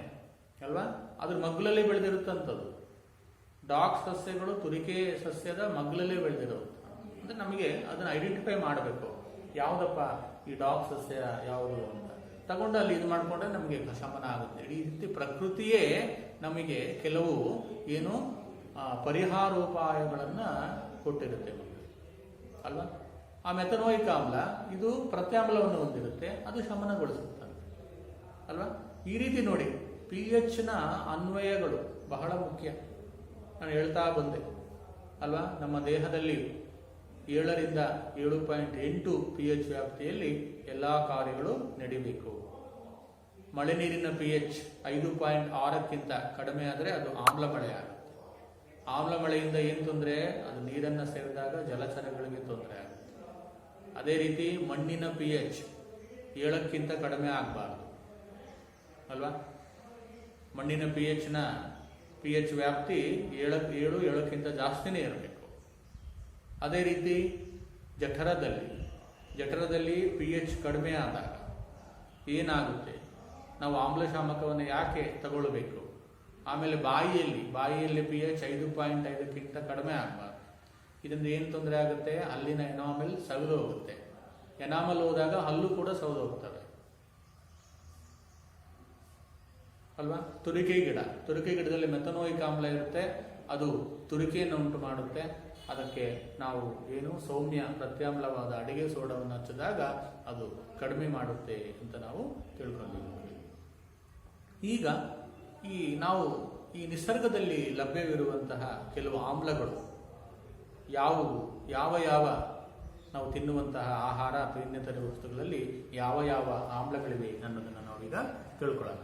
S1: ಅಲ್ವಾ. ಅದ್ರ ಮಗ್ಗುಲಲ್ಲಿ ಬೆಳೆದಿರುತ್ತಂಥದ್ದು ಡಾಗ್ ಸಸ್ಯಗಳು ತುರಿಕೆ ಸಸ್ಯದ ಮಗ್ಲಲ್ಲೇ ಬೆಳೆದಿರೋದು. ಅಂದ್ರೆ ನಮಗೆ ಅದನ್ನ ಐಡೆಂಟಿಫೈ ಮಾಡಬೇಕು, ಯಾವುದಪ್ಪ ಈ ಡಾಗ್ ಸಸ್ಯ ಯಾವುದು ಅಂತ ತಗೊಂಡು ಅಲ್ಲಿ ಇದು ಮಾಡಿಕೊಂಡ್ರೆ ನಮಗೆ ಶಮನ ಆಗುತ್ತೆ. ಈ ರೀತಿ ಪ್ರಕೃತಿಯೇ ನಮಗೆ ಕೆಲವು ಏನು ಪರಿಹಾರೋಪಾಯಗಳನ್ನ ಕೊಟ್ಟಿರುತ್ತೆ ಅಲ್ವಾ. ಆ ಮೆಥನೋಯಿಕ್ ಆಮ್ಲ ಇದು ಪ್ರತ್ಯಾಮ್ಲವನ್ನು ಹೊಂದಿರುತ್ತೆ, ಅದು ಶಮನಗೊಳಿಸುತ್ತೆ ಅಲ್ವಾ. ಈ ರೀತಿ ನೋಡಿ, pH ನ ಅನ್ವಯಗಳು ಬಹಳ ಮುಖ್ಯ. ನಾನು ಹೇಳ್ತಾ ಬಂದೆ ಅಲ್ವಾ. ನಮ್ಮ ದೇಹದಲ್ಲಿ 7ರಿಂದ 7.8 pH ವ್ಯಾಪ್ತಿಯಲ್ಲಿ ಎಲ್ಲಾ ಕಾರ್ಯಗಳು ನಡೀಬೇಕು. ಮಳೆ ನೀರಿನ pH 5.6ಕ್ಕಿಂತ ಕಡಿಮೆ ಆದರೆ ಅದು ಆಮ್ಲ ಮಳೆ ಆಗುತ್ತೆ. ಆಮ್ಲ ಮಳೆಯಿಂದ ಏನು ತೊಂದರೆ? ಅದು ನೀರನ್ನು ಸೇರಿದಾಗ ಜಲಚರಗಳಿಗೆ ತೊಂದರೆ ಆಗುತ್ತೆ. ಅದೇ ರೀತಿ ಮಣ್ಣಿನ pH 7ಕ್ಕಿಂತ ಕಡಿಮೆ ಆಗಬಾರ್ದು ಅಲ್ವಾ. ಮಣ್ಣಿನ pH ವ್ಯಾಪ್ತಿ 7ಕ್ಕಿಂತ ಜಾಸ್ತಿನೇ ಇರಬೇಕು. ಅದೇ ರೀತಿ ಜಠರದಲ್ಲಿ pH ಕಡಿಮೆ ಆದಾಗ ಏನಾಗುತ್ತೆ? ನಾವು ಆಮ್ಲಶಾಮಕವನ್ನು ಯಾಕೆ ತಗೊಳ್ಬೇಕು? ಆಮೇಲೆ ಬಾಯಿಯಲ್ಲಿ pH 5.5ಕ್ಕಿಂತ ಕಡಿಮೆ ಆಗಬಾರ್ದು. ಇದರಿಂದ ಏನು ತೊಂದರೆ ಆಗುತ್ತೆ? ಹಲ್ಲಿನ ಎನಾಮಲ್ ಸವಿದು ಹೋಗುತ್ತೆ. ಎನಾಮಲ್ ಹೋದಾಗ ಹಲ್ಲು ಕೂಡ ಸವಿದು ಹೋಗ್ತವೆ ಅಲ್ವಾ. ತುರಿಕೆ ಗಿಡದಲ್ಲಿ ಮೆಥನೋಯಿಕ್ ಆಮ್ಲ ಇರುತ್ತೆ, ಅದು ತುರಿಕೆಯನ್ನು ಉಂಟು ಮಾಡುತ್ತೆ. ಅದಕ್ಕೆ ನಾವು ಏನು ಸೌಮ್ಯ ಪ್ರತ್ಯಾಮ್ಲವಾದ ಅಡಿಗೆ ಸೋಡವನ್ನು ಹಚ್ಚಿದಾಗ ಅದು ಕಡಿಮೆ ಮಾಡುತ್ತೆ ಅಂತ ನಾವು ತಿಳ್ಕೊಂಡಿದ್ದೀವಿ. ಈಗ ನಾವು ಈ ನಿಸರ್ಗದಲ್ಲಿ ಲಭ್ಯವಿರುವಂತಹ ಕೆಲವು ಆಮ್ಲಗಳು ಯಾವುವು, ಯಾವ ನಾವು ತಿನ್ನುವಂತಹ ಆಹಾರ ಅಥವಾ ಇನ್ನಿತರೆ ವಸ್ತುಗಳಲ್ಲಿ ಯಾವ ಆಮ್ಲಗಳಿವೆ ಅನ್ನೋದನ್ನು ನಾವೀಗ ತಿಳ್ಕೊಳ್ಳೋಣ.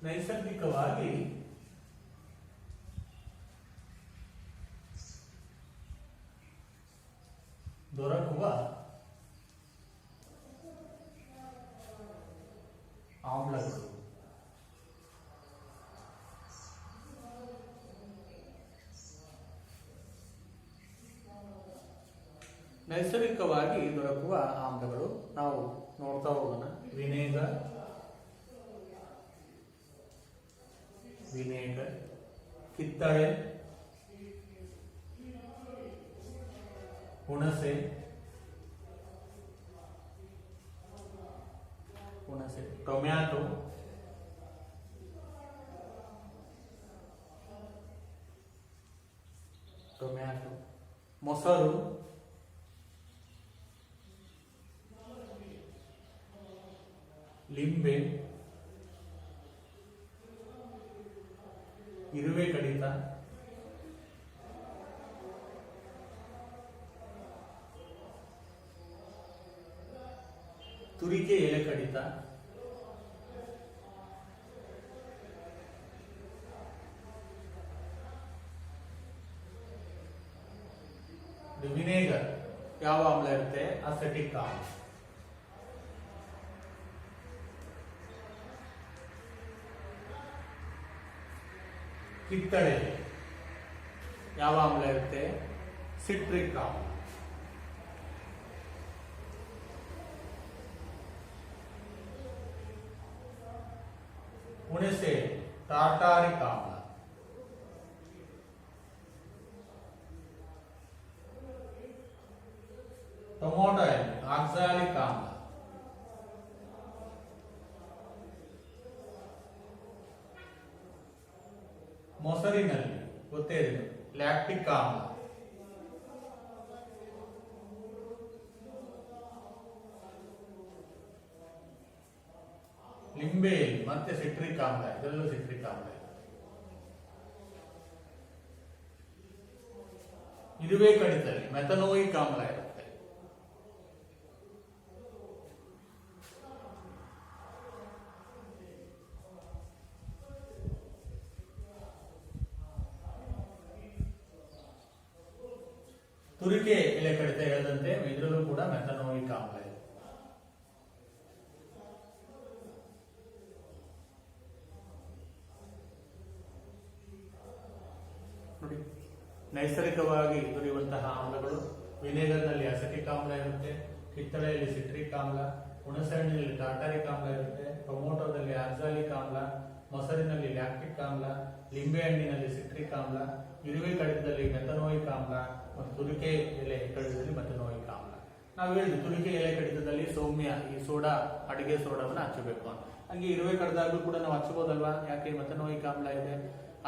S1: ನೈಸರ್ಗಿಕವಾಗಿ ದೊರಕುವ ಆಮ್ಲಗಳು ನೈಸರ್ಗಿಕವಾಗಿ ದೊರಕುವ ಆಮ್ಲಗಳು ನಾವು ನೋಡ್ತಾ ಹೋಗೋಣ. ವಿನೇಗರ್, ಕಿತ್ತಳೆ, ಹುಣಸೆ, ಟೊಮ್ಯಾಟೊ, ಮೊಸರು, ಲಿಂಬೆ, ಇರುವೆ ಕಡಿತ, ತುರಿಕೆ ಎಲೆ ಕಡಿತ, ವಿನೇಗರ್ ಯಾವ ಆಮ್ಲ ಇರುತ್ತೆ? ಅಸೆಟಿಕ್ ಆಮ್ಲ. ಕಿತ್ತಳೆ ಯಾವ ಆಮ್ಲ ಇರುತ್ತೆ? ಸಿಟ್ರಿಕ್ ಆಮ್ಲ. ಹುಣಸೆ ಟಾರ್ಟಾರಿಕ್ ಆಮ್ಲ. ಟೊಮೊಟೊ ಆಕ್ಸಾಲಿಕ್ ಆಮ್ಲ. ಮೊಸರಿನಲ್ಲಿ ಗೊತ್ತೇ ಇದೆ ಲ್ಯಾಕ್ಟಿಕ್ ಆಮ್ಲ. ಲಿಂಬೆ ಮತ್ತೆ ಸಿಟ್ರಿಕ್ ಆಮ್ಲ, ಇದರಲ್ಲೂ ಸಿಟ್ರಿಕ್ ಆಮ್ಲ. ಇರುವೆ ಕಡಿತದಲ್ಲಿ ಮೆಥನೋಯಿಕ್ ಆಮ್ಲ ಇರುತ್ತೆ. ತುರಿಕೆ ಎಲೆ ಕಡಿತ ಹೇಳದಂತೆ ಇದರಲ್ಲೂ ಕೂಡ ಮೆಥನೋಯಿಕ್ ಆಮ್ಲ ಇದೆ. ನೋಡಿ, ನೈಸರ್ಗಿಕವಾಗಿ ದೊರೆಯುವಂತಹ ಆಮ್ಲಗಳು ವಿನೇಗರ್ನಲ್ಲಿ ಅಸೆಟಿಕ್ ಆಮ್ಲ ಇರುತ್ತೆ, ಕಿತ್ತಳೆಯಲ್ಲಿ ಸಿಟ್ರಿಕ್ ಆಮ್ಲ, ಹುಣಸೆಹಣ್ಣಿನಲ್ಲಿ ಟಾರ್ಟಾರಿಕ್ ಆಮ್ಲ ಇರುತ್ತೆ, ಟೊಮೊಟೊದಲ್ಲಿ ಆಕ್ಸಾಲಿಕ್ ಆಮ್ಲ, ಮೊಸರಿನಲ್ಲಿ ಲ್ಯಾಕ್ಟಿಕ್ ಆಮ್ಲ, ಲಿಂಬೆ ಹಣ್ಣಿನಲ್ಲಿ ಸಿಟ್ರಿಕ್ ಆಮ್ಲ, ಇರುವೆ ಕಡಿತದಲ್ಲಿ ಮೆಥನೋಯಿಕ್ ಆಮ್ಲ ಮತ್ತು ತುರಿಕೆ ಎಲೆ ಕಡಿತದಲ್ಲಿ ಮೆಥನೋಯಿಕ್ ಆಮ್ಲ. ನಾವು ಹೇಳಿದ್ವಿ ತುರಿಕೆ ಎಲೆ ಕಡಿತದಲ್ಲಿ ಸೌಮ್ಯ ಈ ಸೋಡಾ, ಅಡಿಗೆ ಸೋಡಾವನ್ನು ಹಚ್ಚಬೇಕು ಅಂತ. ಹಂಗೆ ಇರುವೆ ಕಡಿದಾಗಲೂ ಕೂಡ ನಾವು ಹಚ್ಚಬಹುದಲ್ವಾ, ಯಾಕೆ ಮೆಥನೋಯಿಕ್ ಆಮ್ಲ ಇದೆ,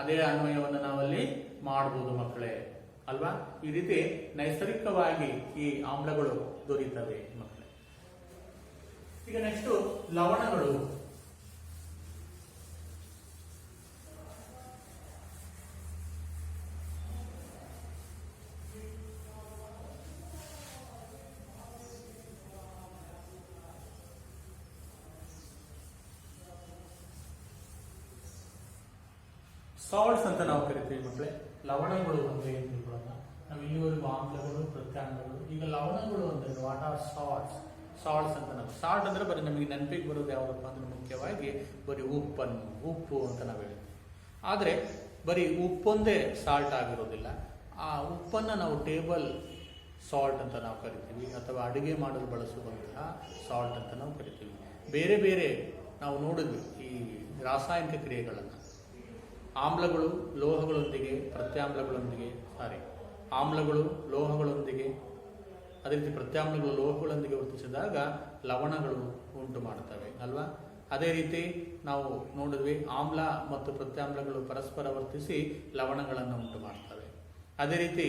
S1: ಅದೇ ಅನ್ವಯವನ್ನು ನಾವಲ್ಲಿ ಮಾಡಬಹುದು ಮಕ್ಕಳೇ ಅಲ್ವಾ. ಈ ರೀತಿ ನೈಸರ್ಗಿಕವಾಗಿ ಈ ಆಮ್ಲಗಳು ದೊರೆಯುತ್ತವೆ ಮಕ್ಕಳೇ. ಈಗ ನೆಕ್ಸ್ಟ್ ಲವಣಗಳು. ಸಾಲ್ಟ್ಸ್ ಅಂತ ನಾವು ಕರಿತೀವಿ ಮಕ್ಕಳೇ. ಲವಣಗಳು ಅಂದ್ರೆ ಏನು ತಿಳ್ಕೊಳ್ಳೋಣ. ನಾವು ಇಲ್ಲಿವರೆಗೂ ಆಮ್ಲಗಳು, ಪ್ರತ್ಯಾಮ್ಲಗಳು, ಈಗ ಲವಣಗಳು ಅಂದ್ರೆ ವಾಟ್ ಆರ್ ಸಾಲ್ಟ್ಸ್. ಸಾಲ್ಟ್ಸ್ ಅಂತ ನಾವು, ಸಾಲ್ಟ್ ಅಂದ್ರೆ ಬರೀ ನಮಗೆ ನೆನಪಿಗೆ ಬರೋದು ಯಾವುದಪ್ಪ ಅಂದ್ರೆ ಮುಖ್ಯವಾಗಿ ಬರೀ ಉಪ್ಪು ಅಂತ ನಾವು ಹೇಳ್ತೀವಿ. ಆದರೆ ಬರೀ ಉಪ್ಪೊಂದೇ ಸಾಲ್ಟ್ ಆಗಿರೋದಿಲ್ಲ. ಆ ಉಪ್ಪನ್ನು ನಾವು ಟೇಬಲ್ ಸಾಲ್ಟ್ ಅಂತ ನಾವು ಕರಿತೀವಿ, ಅಥವಾ ಅಡುಗೆ ಮಾಡಲು ಬಳಸುವಂತಹ ಸಾಲ್ಟ್ ಅಂತ ನಾವು ಕರಿತೀವಿ. ಬೇರೆ ಬೇರೆ ನಾವು ನೋಡಿದ್ವಿ ಈ ರಾಸಾಯನಿಕ ಕ್ರಿಯೆಗಳನ್ನು. ಆಮ್ಲಗಳು ಲೋಹಗಳೊಂದಿಗೆ, ಪ್ರತ್ಯಾಮ್ಲಗಳೊಂದಿಗೆ, ಆಮ್ಲಗಳು ಲೋಹಗಳೊಂದಿಗೆ, ಅದೇ ರೀತಿ ಪ್ರತ್ಯಾಮ್ಲಗಳು ಲೋಹಗಳೊಂದಿಗೆ ವರ್ತಿಸಿದಾಗ ಲವಣಗಳು ಉಂಟು ಮಾಡ್ತವೆ ಅಲ್ವಾ. ಅದೇ ರೀತಿ ನಾವು ನೋಡಿದ್ವಿ ಆಮ್ಲ ಮತ್ತು ಪ್ರತ್ಯಾಮ್ಲಗಳು ಪರಸ್ಪರ ವರ್ತಿಸಿ ಲವಣಗಳನ್ನು ಉಂಟು ಮಾಡ್ತವೆ. ಅದೇ ರೀತಿ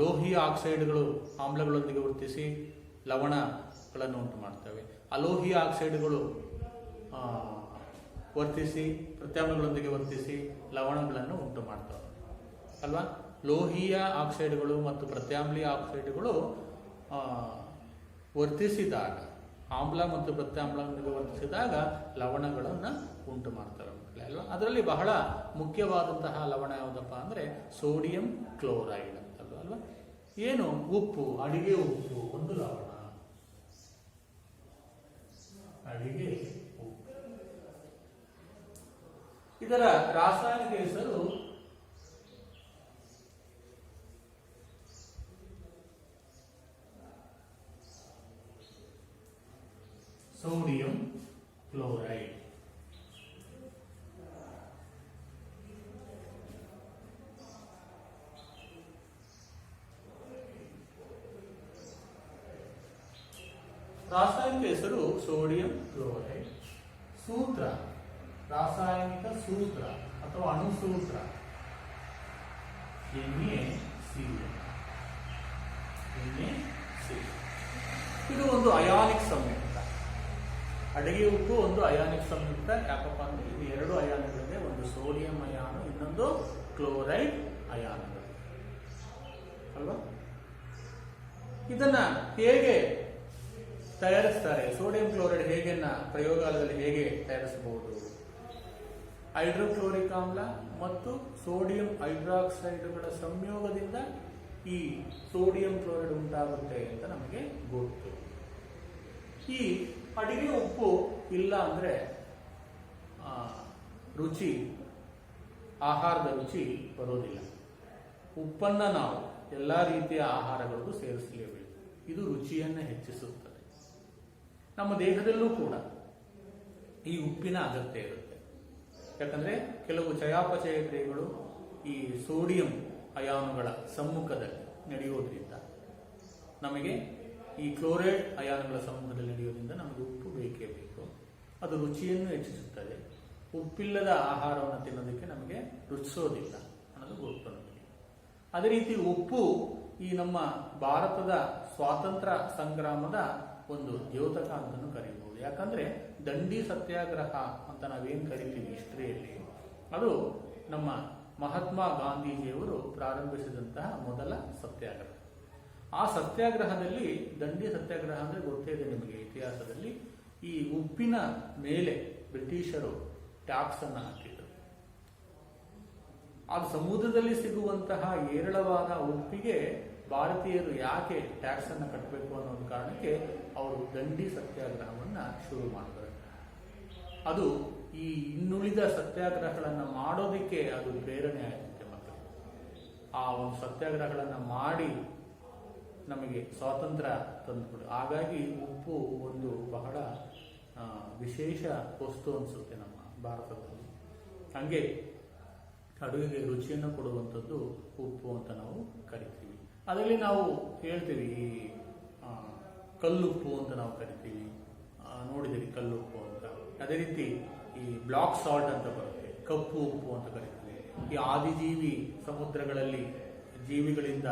S1: ಲೋಹೀಯ ಆಕ್ಸೈಡ್ಗಳು ಆಮ್ಲಗಳೊಂದಿಗೆ ವರ್ತಿಸಿ ಲವಣಗಳನ್ನು ಉಂಟು ಮಾಡ್ತವೆ. ಅಲೋಹೀಯ ಆಕ್ಸೈಡ್ಗಳು ವರ್ತಿಸಿ ಪ್ರತ್ಯಾಮ್ಲಗಳೊಂದಿಗೆ ವರ್ತಿಸಿ ಲವಣಗಳನ್ನು ಉಂಟು ಮಾಡ್ತವೆ ಅಲ್ವಾ. ಲೋಹೀಯ ಆಕ್ಸೈಡ್ಗಳು ಮತ್ತು ಪ್ರತ್ಯಾಮ್ಲೀಯ ಆಕ್ಸೈಡ್ಗಳು ವರ್ತಿಸಿದಾಗ, ಆಮ್ಲ ಮತ್ತು ಪ್ರತ್ಯಾಮ್ಲಗಳೊಂದಿಗೆ ವರ್ತಿಸಿದಾಗ ಲವಣಗಳನ್ನು ಉಂಟು ಮಾಡ್ತವೆ ಅಲ್ವಾ. ಅದರಲ್ಲಿ ಬಹಳ ಮುಖ್ಯವಾದಂತಹ ಲವಣ ಯಾವುದಪ್ಪ ಅಂದರೆ ಸೋಡಿಯಂ ಕ್ಲೋರೈಡ್ ಅಲ್ವಾ. ಏನು ಉಪ್ಪು, ಅಡಿಗೆ ಉಪ್ಪು ಒಂದು ಲವಣ, ಅಡಿಗೆ ಉಪ್ಪು. ಇದರ ರಾಸಾಯನಿಕ ಹೆಸರು ಸೋಡಿಯಂ ಕ್ಲೋರೈಡ್. ರಾಸಾಯನಿಕ ಹೆಸರು ಸೋಡಿಯಂ ಕ್ಲೋರೈಡ್. ಸೂತ್ರ, ರಾಸಾಯನಿಕ ಸೂತ್ರ ಅಥವಾ ಅಣುಸೂತ್ರ NaCl. ಇದು ಒಂದು ಅಯಾನಿಕ್ ಸಂಯುಕ್ತ. ಅಡಿಗೆ ಉಪ್ಪು ಒಂದು ಅಯಾನಿಕ್ ಸಂಯುಕ್ತ. ಯಾಕಪ್ಪ ಅಂದ್ರೆ ಇದು ಎರಡು ಅಯಾನುಗಳಿದೆ, ಒಂದು ಸೋಡಿಯಂ ಅಯಾನು, ಇನ್ನೊಂದು ಕ್ಲೋರೈಡ್ ಅಯಾನುಗಳು ಅಲ್ವಾ. ಇದನ್ನ ಹೇಗೆ ತಯಾರಿಸ್ತಾರೆ, ಸೋಡಿಯಂ ಕ್ಲೋರೈಡ್ ಹೇಗೆನ್ನ ಪ್ರಯೋಗಾಲಯದಲ್ಲಿ ಹೇಗೆ ತಯಾರಿಸಬಹುದು? ಹೈಡ್ರೋಕ್ಲೋರಿಕ್ ಆಮ್ಲ ಮತ್ತು ಸೋಡಿಯಂ ಹೈಡ್ರಾಕ್ಸೈಡ್ಗಳ ಸಂಯೋಗದಿಂದ ಈ ಸೋಡಿಯಂ ಕ್ಲೋರೈಡ್ ಉಂಟಾಗುತ್ತೆ ಅಂತ ನಮಗೆ ಗೊತ್ತು. ಈ ಅಡಿಗೆ ಉಪ್ಪು ಇಲ್ಲ ಅಂದ್ರೆ ರುಚಿ, ಆಹಾರದ ರುಚಿ ಬರೋದಿಲ್ಲ. ಉಪ್ಪನ್ನ ನಾವು ಎಲ್ಲ ರೀತಿಯ ಆಹಾರಗಳಿಗೂ ಸೇರಿಸಲೇಬೇಕು. ಇದು ರುಚಿಯನ್ನು ಹೆಚ್ಚಿಸುತ್ತದೆ. ನಮ್ಮ ದೇಹದಲ್ಲೂ ಕೂಡ ಈ ಉಪ್ಪಿನ ಅಗತ್ಯ ಇರುತ್ತೆ. ಯಾಕಂದ್ರೆ ಕೆಲವು ಚಯಾಪಚಯ ಕ್ರಿಯೆಗಳು ಈ ಸೋಡಿಯಂ ಅಯಾನುಗಳ ಸಮ್ಮುಖದಲ್ಲಿ ನಡೆಯೋದ್ರಿಂದ ನಮಗೆ, ಈ ಕ್ಲೋರೈಡ್ ಅಯಾನುಗಳ ಸಮ್ಮುಖದಲ್ಲಿ ನಡೆಯೋದ್ರಿಂದ ನಮಗೆ ಉಪ್ಪು ಬೇಕೇ ಬೇಕು. ಅದು ರುಚಿಯನ್ನು ಹೆಚ್ಚಿಸುತ್ತದೆ. ಉಪ್ಪಿಲ್ಲದ ಆಹಾರವನ್ನು ತಿನ್ನೋದಕ್ಕೆ ನಮಗೆ ರುಚಿಸೋದಿಲ್ಲ ಅನ್ನೋದು ಗೊತ್ತು ನಮಗೆ. ಅದೇ ರೀತಿ ಉಪ್ಪು ಈ ನಮ್ಮ ಭಾರತದ ಸ್ವಾತಂತ್ರ್ಯ ಸಂಗ್ರಾಮದ ಒಂದು ದ್ಯೋತಕ ಅಂತಲೂ ಕರೀಬಹುದು. ಯಾಕಂದ್ರೆ ದಂಡಿ ಸತ್ಯಾಗ್ರಹ ಅಂತ ನಾವೇನು ಕರಿತೀವಿ ಹಿಸ್ಟ್ರಿಯಲ್ಲಿ, ಅದು ನಮ್ಮ ಮಹಾತ್ಮ ಗಾಂಧೀಜಿಯವರು ಪ್ರಾರಂಭಿಸಿದಂತಹ ಮೊದಲ ಸತ್ಯಾಗ್ರಹ. ಆ ಸತ್ಯಾಗ್ರಹದಲ್ಲಿ, ದಂಡಿ ಸತ್ಯಾಗ್ರಹ ಅಂದ್ರೆ ಗೊತ್ತೇ ಇದೆ ನಿಮಗೆ ಇತಿಹಾಸದಲ್ಲಿ, ಈ ಉಪ್ಪಿನ ಮೇಲೆ ಬ್ರಿಟಿಷರು ಟ್ಯಾಕ್ಸ್ ಅನ್ನು ಹಾಕಿದರು. ಅದು ಸಮುದ್ರದಲ್ಲಿ ಸಿಗುವಂತಹ ಏರಳವಾದ ಉಪ್ಪಿಗೆ ಭಾರತೀಯರು ಯಾಕೆ ಟ್ಯಾಕ್ಸ್ ಅನ್ನು ಕಟ್ಟಬೇಕು ಅನ್ನೋ ಕಾರಣಕ್ಕೆ ಅವರು ದಂಡಿ ಸತ್ಯಾಗ್ರಹವನ್ನ ಶುರು ಮಾಡಿದರು. ಅದು ಈ ಇನ್ನುಳಿದ ಸತ್ಯಾಗ್ರಹಗಳನ್ನು ಮಾಡೋದಕ್ಕೆ ಅದು ಪ್ರೇರಣೆ ಆಗುತ್ತೆ ಮಕ್ಕಳು. ಆ ಒಂದು ಸತ್ಯಾಗ್ರಹಗಳನ್ನು ಮಾಡಿ ನಮಗೆ ಸ್ವಾತಂತ್ರ್ಯ ತಂದುಕೊಡು. ಹಾಗಾಗಿ ಉಪ್ಪು ಒಂದು ಬಹಳ ವಿಶೇಷ ವಸ್ತು ಅನಿಸುತ್ತೆ ನಮ್ಮ ಭಾರತದಲ್ಲಿ. ಹಾಗೆ ಅಡುಗೆಗೆ ರುಚಿಯನ್ನು ಕೊಡುವಂಥದ್ದು ಉಪ್ಪು ಅಂತ ನಾವು ಕರಿತೀವಿ. ಅದರಲ್ಲಿ ನಾವು ಹೇಳ್ತೀವಿ ಕಲ್ಲುಪ್ಪು ಅಂತ ನಾವು ಕರಿತೀವಿ, ನೋಡಿದ್ದೀವಿ ಕಲ್ಲುಪ್ಪು ಅಂತ. ಅದೇ ರೀತಿ ಈ ಬ್ಲಾಕ್ ಸಾಲ್ಟ್ ಅಂತ ಬರುತ್ತೆ, ಕಪ್ಪು ಉಪ್ಪು ಅಂತ ಕರಿತೀವಿ. ಈ ಆದಿಜೀವಿ ಸಮುದ್ರಗಳಲ್ಲಿ ಜೀವಿಗಳಿಂದ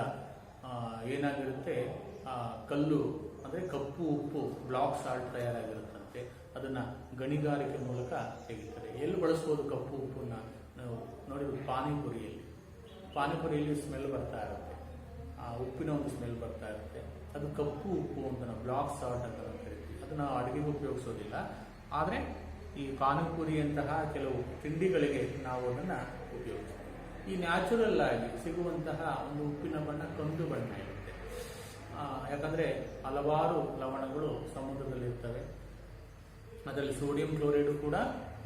S1: ಏನಾಗಿರುತ್ತೆ, ಕಲ್ಲು ಅಂದರೆ ಕಪ್ಪು ಉಪ್ಪು ಬ್ಲಾಕ್ ಸಾಲ್ಟ್ ತಯಾರಾಗಿರುತ್ತಂತೆ. ಅದನ್ನ ಗಣಿಗಾರಿಕೆ ಮೂಲಕ ತೆಗಿತಾರೆ. ಎಲ್ಲಿ ಬಳಸ್ಬೋದು ಕಪ್ಪು ಉಪ್ಪನ್ನ? ನಾವು ನೋಡಿದ್ರು ಪಾನಿಪುರಿಯಲ್ಲಿ ಸ್ಮೆಲ್ ಬರ್ತಾ ಇರುತ್ತೆ, ಆ ಉಪ್ಪಿನ ಒಂದು ಸ್ಮೆಲ್ ಬರ್ತಾ ಇರುತ್ತೆ. ಅದು ಕಪ್ಪು ಉಪ್ಪು ಅಂತ ನಾವು ಬ್ಲಾಕ್ ಸಾಲ್ಟ್ ಅಂತ ನಾವು ಕರಿತೀವಿ. ಅದು ನಾವು ಅಡುಗೆಗೆ ಉಪಯೋಗಿಸೋದಿಲ್ಲ, ಆದರೆ ಈ ಪಾನಿಪುರಿಯಂತಹ ಕೆಲವು ತಿಂಡಿಗಳಿಗೆ ನಾವು ಅದನ್ನು ಉಪಯೋಗಿಸ್ತೀವಿ. ಈ ನ್ಯಾಚುರಲ್ ಆಗಿ ಸಿಗುವಂತಹ ಒಂದು ಉಪ್ಪಿನ ಬಣ್ಣ ಕಂದು ಬಣ್ಣ ಇರುತ್ತೆ. ಯಾಕಂದರೆ ಹಲವಾರು ಲವಣಗಳು ಸಮುದ್ರದಲ್ಲಿರ್ತವೆ, ಅದರಲ್ಲಿ ಸೋಡಿಯಂ ಕ್ಲೋರೈಡು ಕೂಡ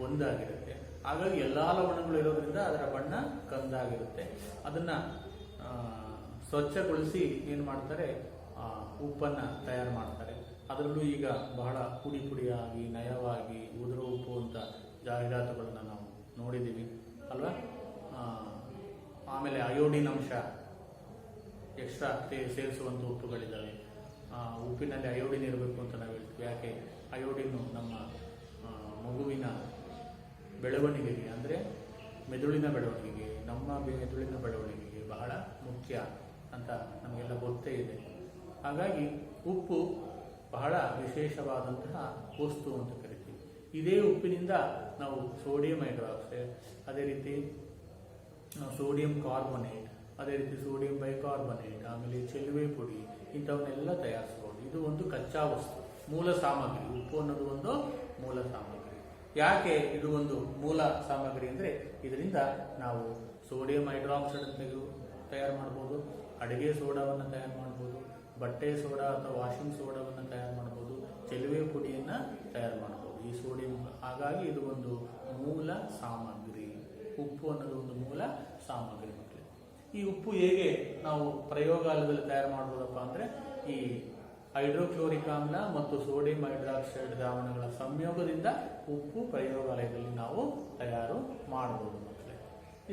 S1: ಒಂದಾಗಿರುತ್ತೆ. ಹಾಗಾಗಿ ಎಲ್ಲ ಲವಣಗಳು ಇರೋದ್ರಿಂದ ಅದರ ಬಣ್ಣ ಕಂದಾಗಿರುತ್ತೆ. ಅದನ್ನು ಸ್ವಚ್ಛಗೊಳಿಸಿ ಏನು ಮಾಡ್ತಾರೆ, ಉಪ್ಪನ್ನು ತಯಾರು ಮಾಡ್ತಾರೆ. ಅದರಲ್ಲೂ ಈಗ ಬಹಳ ಪುಡಿ ಪುಡಿಯಾಗಿ ನಯವಾಗಿ ಉದುರು ಉಪ್ಪು ಅಂತ ಜಾಹೀರಾತುಗಳನ್ನು ನಾವು ನೋಡಿದ್ದೀವಿ ಅಲ್ವಾ. ಆಮೇಲೆ ಅಯೋಡಿನ್ ಅಂಶ ಎಕ್ಸ್ಟ್ರಾ ಸೇರಿಸುವಂಥ ಉಪ್ಪುಗಳಿದ್ದಾವೆ. ಉಪ್ಪಿನಲ್ಲಿ ಅಯೋಡಿನ್ ಇರಬೇಕು ಅಂತ ನಾವು ಹೇಳ್ತೀವಿ. ಯಾಕೆ? ಅಯೋಡಿನ್ನು ನಮ್ಮ ಮಗುವಿನ ಬೆಳವಣಿಗೆಗೆ, ಅಂದರೆ ಮೆದುಳಿನ ಬೆಳವಣಿಗೆಗೆ, ನಮ್ಮ ಮೆದುಳಿನ ಬೆಳವಣಿಗೆಗೆ ಬಹಳ ಮುಖ್ಯ ಅಂತ ನಮಗೆಲ್ಲ ಗೊತ್ತೇ ಇದೆ. ಹಾಗಾಗಿ ಉಪ್ಪು ಬಹಳ ವಿಶೇಷವಾದಂತಹ ವಸ್ತು ಅಂತ ಕರಿತೀವಿ. ಇದೇ ಉಪ್ಪಿನಿಂದ ನಾವು ಸೋಡಿಯಂ ಹೈಡ್ರಾಕ್ಸೈಡ್, ಅದೇ ರೀತಿ ಸೋಡಿಯಂ ಕಾರ್ಬೊನೇಟ್, ಅದೇ ರೀತಿ ಸೋಡಿಯಂ ಬೈಕಾರ್ಬೊನೇಟ್, ಆಮೇಲೆ ಚೆಲುವೆ ಪುಡಿ, ಇಂಥವನ್ನೆಲ್ಲ ತಯಾರಿಸ್ಬೋದು. ಇದು ಒಂದು ಕಚ್ಚಾ ವಸ್ತು, ಮೂಲ ಸಾಮಗ್ರಿ. ಉಪ್ಪು ಅನ್ನೋದು ಒಂದು ಮೂಲ ಸಾಮಗ್ರಿ. ಯಾಕೆ ಇದು ಒಂದು ಮೂಲ ಸಾಮಗ್ರಿ ಅಂದರೆ ಇದರಿಂದ ನಾವು ಸೋಡಿಯಂ ಹೈಡ್ರಾಕ್ಸೈಡ್ ತಯಾರು ಮಾಡ್ಬೋದು, ಅಡುಗೆ ಸೋಡಾವನ್ನು ತಯಾರು ಮಾಡ್ಬೋದು, ಬಟ್ಟೆ ಸೋಡಾ ಅಥವಾ ವಾಷಿಂಗ್ ಸೋಡಾವನ್ನು ತಯಾರು ಮಾಡ್ಬೋದು, ಚೆಲುವೆ ಪುಡಿಯನ್ನು ತಯಾರು ಮಾಡ್ಬೋದು ಈ ಸೋಡಿಯಂ. ಹಾಗಾಗಿ ಇದು ಒಂದು ಮೂಲ ಸಾಮಗ್ರಿ. ಉಪ್ಪು ಅನ್ನೋದು ಒಂದು ಮೂಲ ಸಾಮಗ್ರಿ. ಮಕ್ಕಳು, ಈ ಉಪ್ಪು ಹೇಗೆ ನಾವು ಪ್ರಯೋಗಾಲಯದಲ್ಲಿ ತಯಾರು ಮಾಡ್ಬೋದಪ್ಪ ಅಂದರೆ ಈ ಹೈಡ್ರೋಕ್ಲೋರಿಕ್ ಆಮ್ಲ ಮತ್ತು ಸೋಡಿಯಂ ಹೈಡ್ರಾಕ್ಸೈಡ್ ದ್ರಾವಣಗಳ ಸಂಯೋಗದಿಂದ ಉಪ್ಪು ಪ್ರಯೋಗಾಲಯದಲ್ಲಿ ನಾವು ತಯಾರು ಮಾಡಬಹುದು ಮಕ್ಕಳೇ.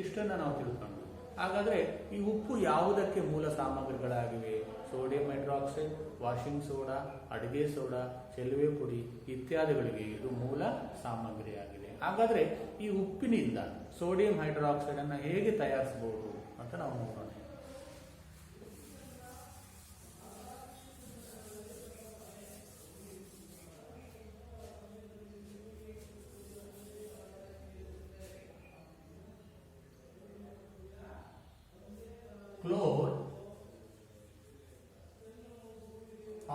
S1: ಇಷ್ಟನ್ನು ನಾವು ತಿಳ್ಕೊಂಡು, ಹಾಗಾದರೆ ಈ ಉಪ್ಪು ಯಾವುದಕ್ಕೆ ಮೂಲ ಸಾಮಗ್ರಿಗಳಾಗಿವೆ? ಸೋಡಿಯಂ ಹೈಡ್ರಾಕ್ಸೈಡ್, ವಾಷಿಂಗ್ ಸೋಡಾ, ಅಡುಗೆ ಸೋಡಾ, ಚೆಲುವೆ ಪುಡಿ ಇತ್ಯಾದಿಗಳಿಗೆ ಇದು ಮೂಲ ಸಾಮಗ್ರಿಯಾಗಿದೆ. ಹಾಗಾದರೆ ಈ ಉಪ್ಪಿನಿಂದ ಸೋಡಿಯಂ ಹೈಡ್ರಾಕ್ಸೈಡ್ ಅನ್ನು ಹೇಗೆ ತಯಾರಿಸಬಹುದು ಅಂತ ನಾವು ನೋಡೋಣ. ಕ್ಲೋರ್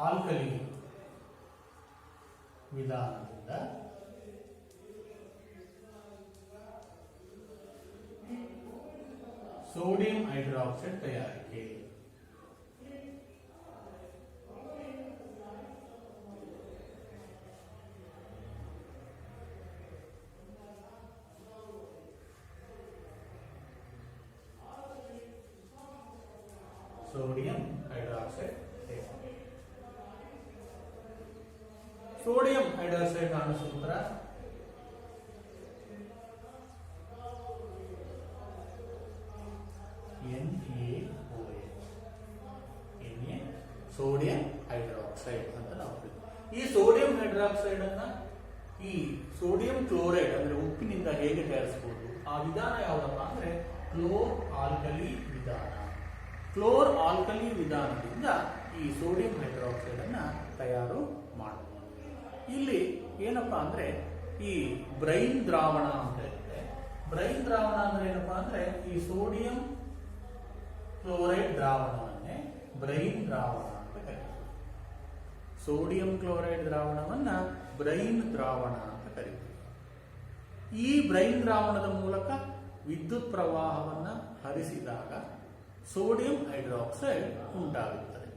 S1: ಆಲ್ಕಲಿ ವಿಧಾನದಿಂದ ಸೋಡಿಯಂ ಹೈಡ್ರಾಕ್ಸೈಡ್ ತಯಾರಿಕೆ. Sodium hydroxide. ಸೋಡಿಯಂ ಹೈಡ್ರಾಕ್ಸೈಡ್ ಅಣು ಸೂತ್ರ ಸೋಡಿಯಂ ಹೈಡ್ರಾಕ್ಸೈಡ್ ಅಂತ ನಾವು ಈ ಸೋಡಿಯಂ ಹೈಡ್ರಾಕ್ಸೈಡ್ ಅನ್ನ ಈ ಸೋಡಿಯಂ ಕ್ಲೋರೈಡ್ ಅಂದ್ರೆ ಉಪ್ಪಿನಿಂದ ಹೇಗೆ ತಯಾರಿಸಬಹುದು? ಆ ವಿಧಾನ ಯಾವುದಪ್ಪ ಅಂದ್ರೆ ಕ್ಲೋರ್ ಆಲ್ಕಲಿ ವಿಧಾನ. ಕ್ಲೋರ್ ಆಲ್ಕಲಿ ವಿಧಾನದಿಂದ ಈ ಸೋಡಿಯಂ ಹೈಡ್ರಾಕ್ಸೈಡ್ ಅನ್ನ ತಯಾರು ಮಾಡಬಹುದು. ಇಲ್ಲಿ ಏನಪ್ಪಾ ಅಂದ್ರೆ ಈ ಬ್ರೈನ್ ದ್ರಾವಣ ಅಂತ ಇರುತ್ತೆ. ಬ್ರೈನ್ ದ್ರಾವಣ ಅಂದ್ರೆ ಏನಪ್ಪಾ ಅಂದ್ರೆ ಈ ಸೋಡಿಯಂ ಕ್ಲೋರೈಡ್ ದ್ರಾವಣವನ್ನೇ ಬ್ರೈನ್ ದ್ರಾವಣ ಅಂತ ಕರೀತಾರೆ. ಸೋಡಿಯಂ ಕ್ಲೋರೈಡ್ ದ್ರಾವಣವನ್ನ ಬ್ರೈನ್ ದ್ರಾವಣ ಅಂತ ಕರೀತೀವಿ. ಈ ಬ್ರೈನ್ ದ್ರಾವಣದ ಮೂಲಕ ವಿದ್ಯುತ್ ಪ್ರವಾಹವನ್ನ ಹರಿಸಿದಾಗ ಸೋಡಿಯಂ ಹೈಡ್ರಾಕ್ಸೈಡ್ ಉಂಟಾಗುತ್ತದೆ.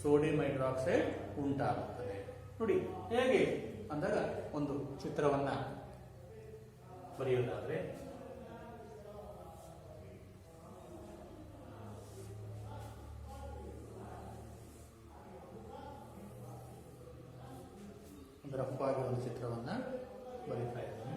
S1: ಸೋಡಿಯಂ ಹೈಡ್ರಾಕ್ಸೈಡ್ ಉಂಟಾಗುತ್ತದೆ. ನೋಡಿ ಹೇಗೆ ಅಂದಾಗ ಒಂದು ಚಿತ್ರವನ್ನ ಬರೆಯೋದಾದ್ರೆ ಒಂದು ರಫ್ ಆಗಿ ಒಂದು ಚಿತ್ರವನ್ನು ಬರೀತಾ ಇದ್ದೀನಿ.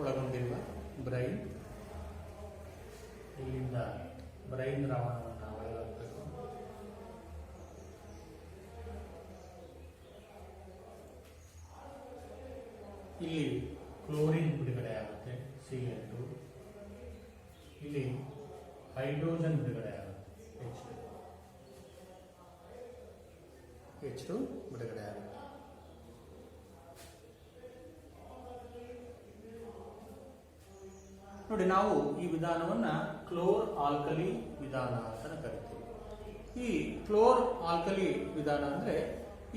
S1: ಒಳಗೊಂಡಿರುವ ಬ್ರೈನ್, ಇಲ್ಲಿಂದ ಬ್ರೈನ್ ದ್ರಾವಣವನ್ನು ಒಳಗಾಗಬೇಕು. ಇಲ್ಲಿ ಕ್ಲೋರಿನ್ ಬಿಡುಗಡೆ ಆಗುತ್ತೆ, Cl2. ಇಲ್ಲಿ ಹೈಡ್ರೋಜನ್ ಬಿಡುಗಡೆ ಆಗುತ್ತೆ, H2 ಬಿಡುಗಡೆ ಆಗುತ್ತೆ. ನೋಡಿ, ನಾವು ಈ ವಿಧಾನವನ್ನ ಕ್ಲೋರ್ ಆಲ್ಕಲಿ ವಿಧಾನ ಅಂತ ಕರಿತೀವಿ. ಈ ಕ್ಲೋರ್ ಆಲ್ಕಲಿ ವಿಧಾನ ಅಂದ್ರೆ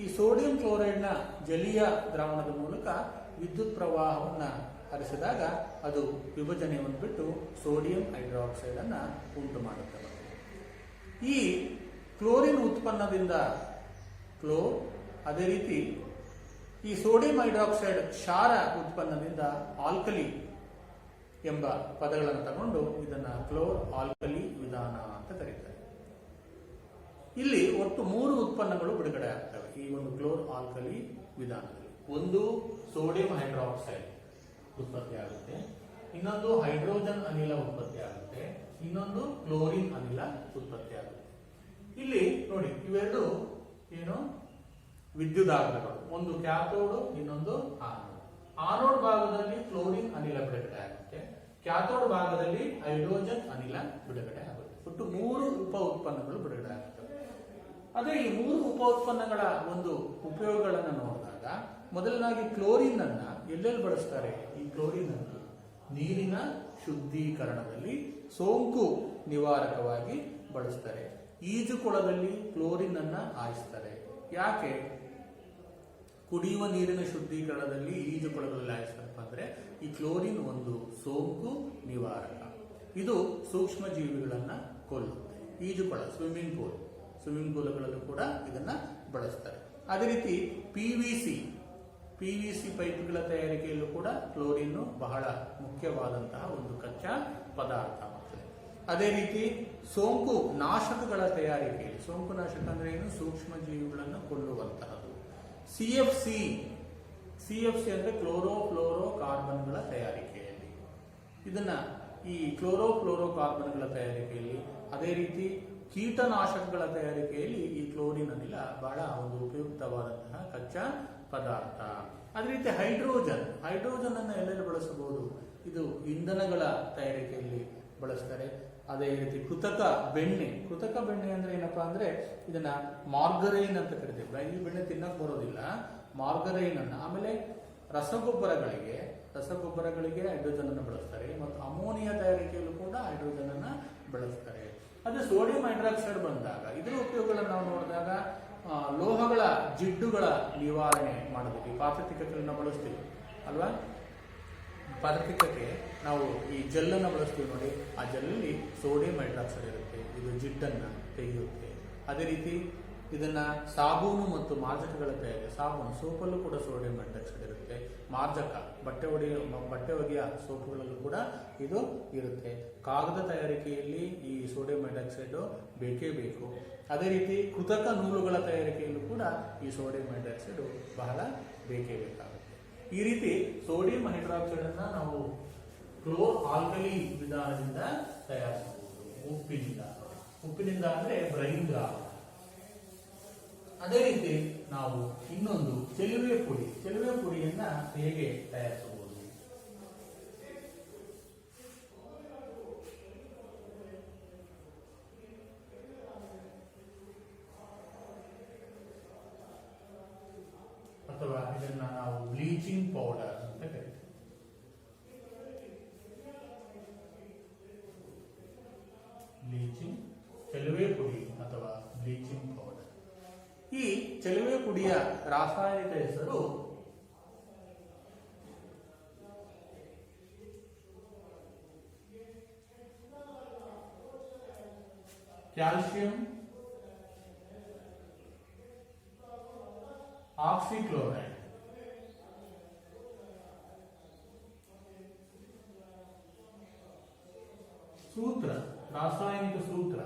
S1: ಈ ಸೋಡಿಯಂ ಕ್ಲೋರೈಡ್ನ ಜಲೀಯ ದ್ರಾವಣದ ಮೂಲಕ ವಿದ್ಯುತ್ ಪ್ರವಾಹವನ್ನ ಹರಿಸಿದಾಗ ಅದು ವಿಭಜನೆ ಹೊಂದ್ಬಿಟ್ಟು ಸೋಡಿಯಂ ಹೈಡ್ರಾಕ್ಸೈಡ್ ಅನ್ನ ಉಂಟು ಮಾಡುತ್ತದೆ. ಈ ಕ್ಲೋರಿನ್ ಉತ್ಪನ್ನದಿಂದ ಕ್ಲೋರ್, ಅದೇ ರೀತಿ ಈ ಸೋಡಿಯಂ ಹೈಡ್ರಾಕ್ಸೈಡ್ ಕ್ಷಾರ ಉತ್ಪನ್ನದಿಂದ ಆಲ್ಕಲಿ ಎಂಬ ಪದಗಳನ್ನು ತಗೊಂಡು ಇದನ್ನ ಕ್ಲೋರ್ ಆಲ್ಕಲಿ ವಿಧಾನ ಅಂತ ಕರೀತಾರೆ. ಇಲ್ಲಿ ಒಟ್ಟು 3 ಉತ್ಪನ್ನಗಳು ಬಿಡುಗಡೆ ಆಗ್ತವೆ ಈ ಒಂದು ಕ್ಲೋರ್ ಆಲ್ಕಲಿ ವಿಧಾನದಲ್ಲಿ. ಒಂದು ಸೋಡಿಯಂ ಹೈಡ್ರಾಕ್ಸೈಡ್ ಉತ್ಪತ್ತಿ ಆಗುತ್ತೆ, ಇನ್ನೊಂದು ಹೈಡ್ರೋಜನ್ ಅನಿಲ ಉತ್ಪತ್ತಿ ಆಗುತ್ತೆ, ಇನ್ನೊಂದು ಕ್ಲೋರಿನ್ ಅನಿಲ ಉತ್ಪತ್ತಿ ಆಗುತ್ತೆ. ಇಲ್ಲಿ ನೋಡಿ, ಇವೆರಡು ಏನು ವಿದ್ಯುದಾಗ್ರಗಳು, ಒಂದು ಕ್ಯಾಥೋಡ್, ಇನ್ನೊಂದು ಆನೋಡ್. ಆನೋಡ್ ಭಾಗದಲ್ಲಿ ಕ್ಲೋರಿನ್ ಅನಿಲ ಬಿಡುಗಡೆ ಆಗುತ್ತೆ, ಕ್ಯಾಥೋಡ್ ಭಾಗದಲ್ಲಿ ಹೈಡ್ರೋಜನ್ ಅನಿಲ ಬಿಡುಗಡೆ ಆಗುತ್ತೆ. ಒಟ್ಟು 3 ಉಪ ಉತ್ಪನ್ನಗಳು ಬಿಡುಗಡೆ ಆಗುತ್ತವೆ. ಅದೇ ಈ 3 ಉಪ ಉತ್ಪನ್ನಗಳ ಒಂದು ಉಪಯೋಗಗಳನ್ನು ನೋಡಿದಾಗ, ಮೊದಲನಾಗಿ ಕ್ಲೋರಿನ್ ಅನ್ನ ಎಲ್ಲೆಲ್ಲಿ ಬಳಸ್ತಾರೆ? ಈ ಕ್ಲೋರಿನ್ ಅನ್ನು ನೀರಿನ ಶುದ್ಧೀಕರಣದಲ್ಲಿ ಸೋಂಕು ನಿವಾರಕವಾಗಿ ಬಳಸ್ತಾರೆ. ಈಜುಕೊಳದಲ್ಲಿ ಕ್ಲೋರಿನ್ ಅನ್ನ ಹಾಯಿಸ್ತಾರೆ. ಯಾಕೆ? ಕುಡಿಯುವ ನೀರಿನ ಶುದ್ಧೀಕರಣದಲ್ಲಿ ಈಜುಕೊಳಗಳಲ್ಲಿ ಹಾಯಿಸ್ತಾರಪ್ಪ ಅಂದ್ರೆ ಈ ಕ್ಲೋರಿನ್ ಒಂದು ಸೋಂಕು ನಿವಾರಕ. ಇದು ಸೂಕ್ಷ್ಮ ಜೀವಿಗಳನ್ನ ಕೊಲ್ಲುತ್ತೆ. ಈಜುಕೊಳ, ಸ್ವಿಮ್ಮಿಂಗ್ ಪೂಲ್ಗಳಲ್ಲೂ ಕೂಡ ಇದನ್ನ ಬಳಸ್ತಾರೆ. ಅದೇ ರೀತಿ ಪಿವಿಸಿ ಪೈಪ್ಗಳ ತಯಾರಿಕೆಯಲ್ಲೂ ಕೂಡ ಕ್ಲೋರಿನ್ ಬಹಳ ಮುಖ್ಯವಾದಂತಹ ಒಂದು ಕಚ್ಚಾ ಪದಾರ್ಥ ಆಗ್ತದೆ. ಅದೇ ರೀತಿ ಸೋಂಕು ನಾಶಕಗಳ ತಯಾರಿಕೆಯಲ್ಲಿ, ಸೋಂಕು ನಾಶಕ ಅಂದ್ರೆ ಏನು? ಸೂಕ್ಷ್ಮ ಜೀವಿಗಳನ್ನು ಕೊಲ್ಲುವಂತಹದ್ದು. ಸಿಎಫ್ಸಿ ಅಂದ್ರೆ ಕ್ಲೋರೋ ಕಾರ್ಬನ್ಗಳ ತಯಾರಿಕೆಯಲ್ಲಿ, ಇದನ್ನ ಈ ಕ್ಲೋರೋ ಕಾರ್ಬನ್ಗಳ ತಯಾರಿಕೆಯಲ್ಲಿ, ಅದೇ ರೀತಿ ಕೀಟನಾಶಕಗಳ ತಯಾರಿಕೆಯಲ್ಲಿ ಈ ಕ್ಲೋರಿನ್ ಅನಿಲ ಬಹಳ ಒಂದು ಉಪಯುಕ್ತವಾದಂತಹ ಕಚ್ಚಾ ಪದಾರ್ಥ. ಅದೇ ರೀತಿ ಹೈಡ್ರೋಜನ್ ಅನ್ನು ಎಲ್ಲೆಲ್ಲಿ ಬಳಸಬಹುದು? ಇದು ಇಂಧನಗಳ ತಯಾರಿಕೆಯಲ್ಲಿ ಬಳಸ್ತಾರೆ. ಅದೇ ರೀತಿ ಕೃತಕ ಬೆಣ್ಣೆ ಅಂದ್ರೆ ಏನಪ್ಪಾ ಅಂದ್ರೆ ಇದನ್ನ ಮಾರ್ಗರೈನ್ ಅಂತ ಕರಿತೀವಿ. ಈ ಬೆಣ್ಣೆ ತಿನ್ನಕ್ ಬರೋದಿಲ್ಲ, ಮಾರ್ಗರೈನ್ ಅನ್ನ. ಆಮೇಲೆ ರಸಗೊಬ್ಬರಗಳಿಗೆ ಹೈಡ್ರೋಜನ್ ಅನ್ನು ಬಳಸ್ತಾರೆ ಮತ್ತು ಅಮೋನಿಯಾ ತಯಾರಿಕೆಯಲ್ಲೂ ಕೂಡ ಹೈಡ್ರೋಜನ್ ಅನ್ನ ಬಳಸ್ತಾರೆ. ಅದೇ ಸೋಡಿಯಂ ಹೈಡ್ರಾಕ್ಸೈಡ್ ಬಂದಾಗ ಇದರ ಉಪಯೋಗಗಳನ್ನು ನಾವು ನೋಡಿದಾಗ ಲೋಹಗಳ ಜಿಡ್ಡುಗಳ ನಿವಾರಣೆ ಮಾಡೋದಕ್ಕೆ ಪಾತ್ರತಿಕಗಳನ್ನು ಬಳಸ್ತೀವಿ ಅಲ್ವಾ. ಪಾತ್ರತಿಕಕ್ಕೆ ನಾವು ಈ ಜೆಲ್ಲನ್ನು ಬಳಸ್ತೀವಿ ನೋಡಿ, ಆ ಜೆಲ್ಲಲ್ಲಿ ಸೋಡಿಯಂ ಹೈಡ್ರಾಕ್ಸೈಡ್ ಇರುತ್ತೆ, ಇದು ಜಿಡ್ಡನ್ನು ತೆಗೆಯುತ್ತೆ. ಅದೇ ರೀತಿ ಇದನ್ನ ಸಾಬೂನು ಮತ್ತು ಮಾರ್ಜಕಗಳ ತಯಾರಿ, ಸಾಬೂನು ಸೋಪಲ್ಲೂ ಕೂಡ ಸೋಡಿಯಂ ಹೈಡ್ರಾಕ್ಸೈಡ್ ಇರುತ್ತೆ. ಮಾರ್ಜಕ ಬಟ್ಟೆ ಒಗೆಯ ಸೋಪುಗಳಲ್ಲೂ ಕೂಡ ಇದು ಇರುತ್ತೆ. ಕಾಗದ ತಯಾರಿಕೆಯಲ್ಲಿ ಈ ಸೋಡಿಯಂ ಹೈಡ್ರಾಕ್ಸೈಡ್ ಬೇಕೇ ಬೇಕು. ಅದೇ ರೀತಿ ಕೃತಕ ನೂಲುಗಳ ತಯಾರಿಕೆಯಲ್ಲೂ ಕೂಡ ಈ ಸೋಡಿಯಂ ಹೈಡ್ರಾಕ್ಸೈಡ್ ಬಹಳ ಬೇಕೇ ಬೇಕಾಗುತ್ತೆ. ಈ ರೀತಿ ಸೋಡಿಯಂ ಹೈಡ್ರಾಕ್ಸೈಡ್ ಅನ್ನ ನಾವು ಕ್ಲೋರ್ ಆಲ್ಕಲಿ ವಿಧಾನದಿಂದ ತಯಾರಿಸಬಹುದು. ಉಪ್ಪಿನಿಂದ ಅಂದ್ರೆ ಬ್ರೈನ್ ದ್ರಾವಣ. ಅದೇ ರೀತಿ ನಾವು ಇನ್ನೊಂದು ಚೆಲುವೆ ಪುಡಿಯನ್ನ ಹೇಗೆ ತಯಾರಿಸಬಹುದು? ಅಥವಾ ಇದನ್ನ ನಾವು ಬ್ಲೀಚಿಂಗ್ ಪೌಡರ್ ಅಂತ ಕರಿತೀವಿ. ಚೆಲುವೆ ಪುಡಿ ಅಥವಾ ಬ್ಲೀಚಿಂಗ್ ಪೌಡರ್. ಈ ಚೆಲುವೆ ಪುಡಿಯ ರಾಸಾಯನಿಕ ಹೆಸರು ಕ್ಯಾಲ್ಸಿಯಂ ಆಕ್ಸಿಕ್ಲೋರೈಡ್. ರಾಸಾಯನಿಕ ಸೂತ್ರ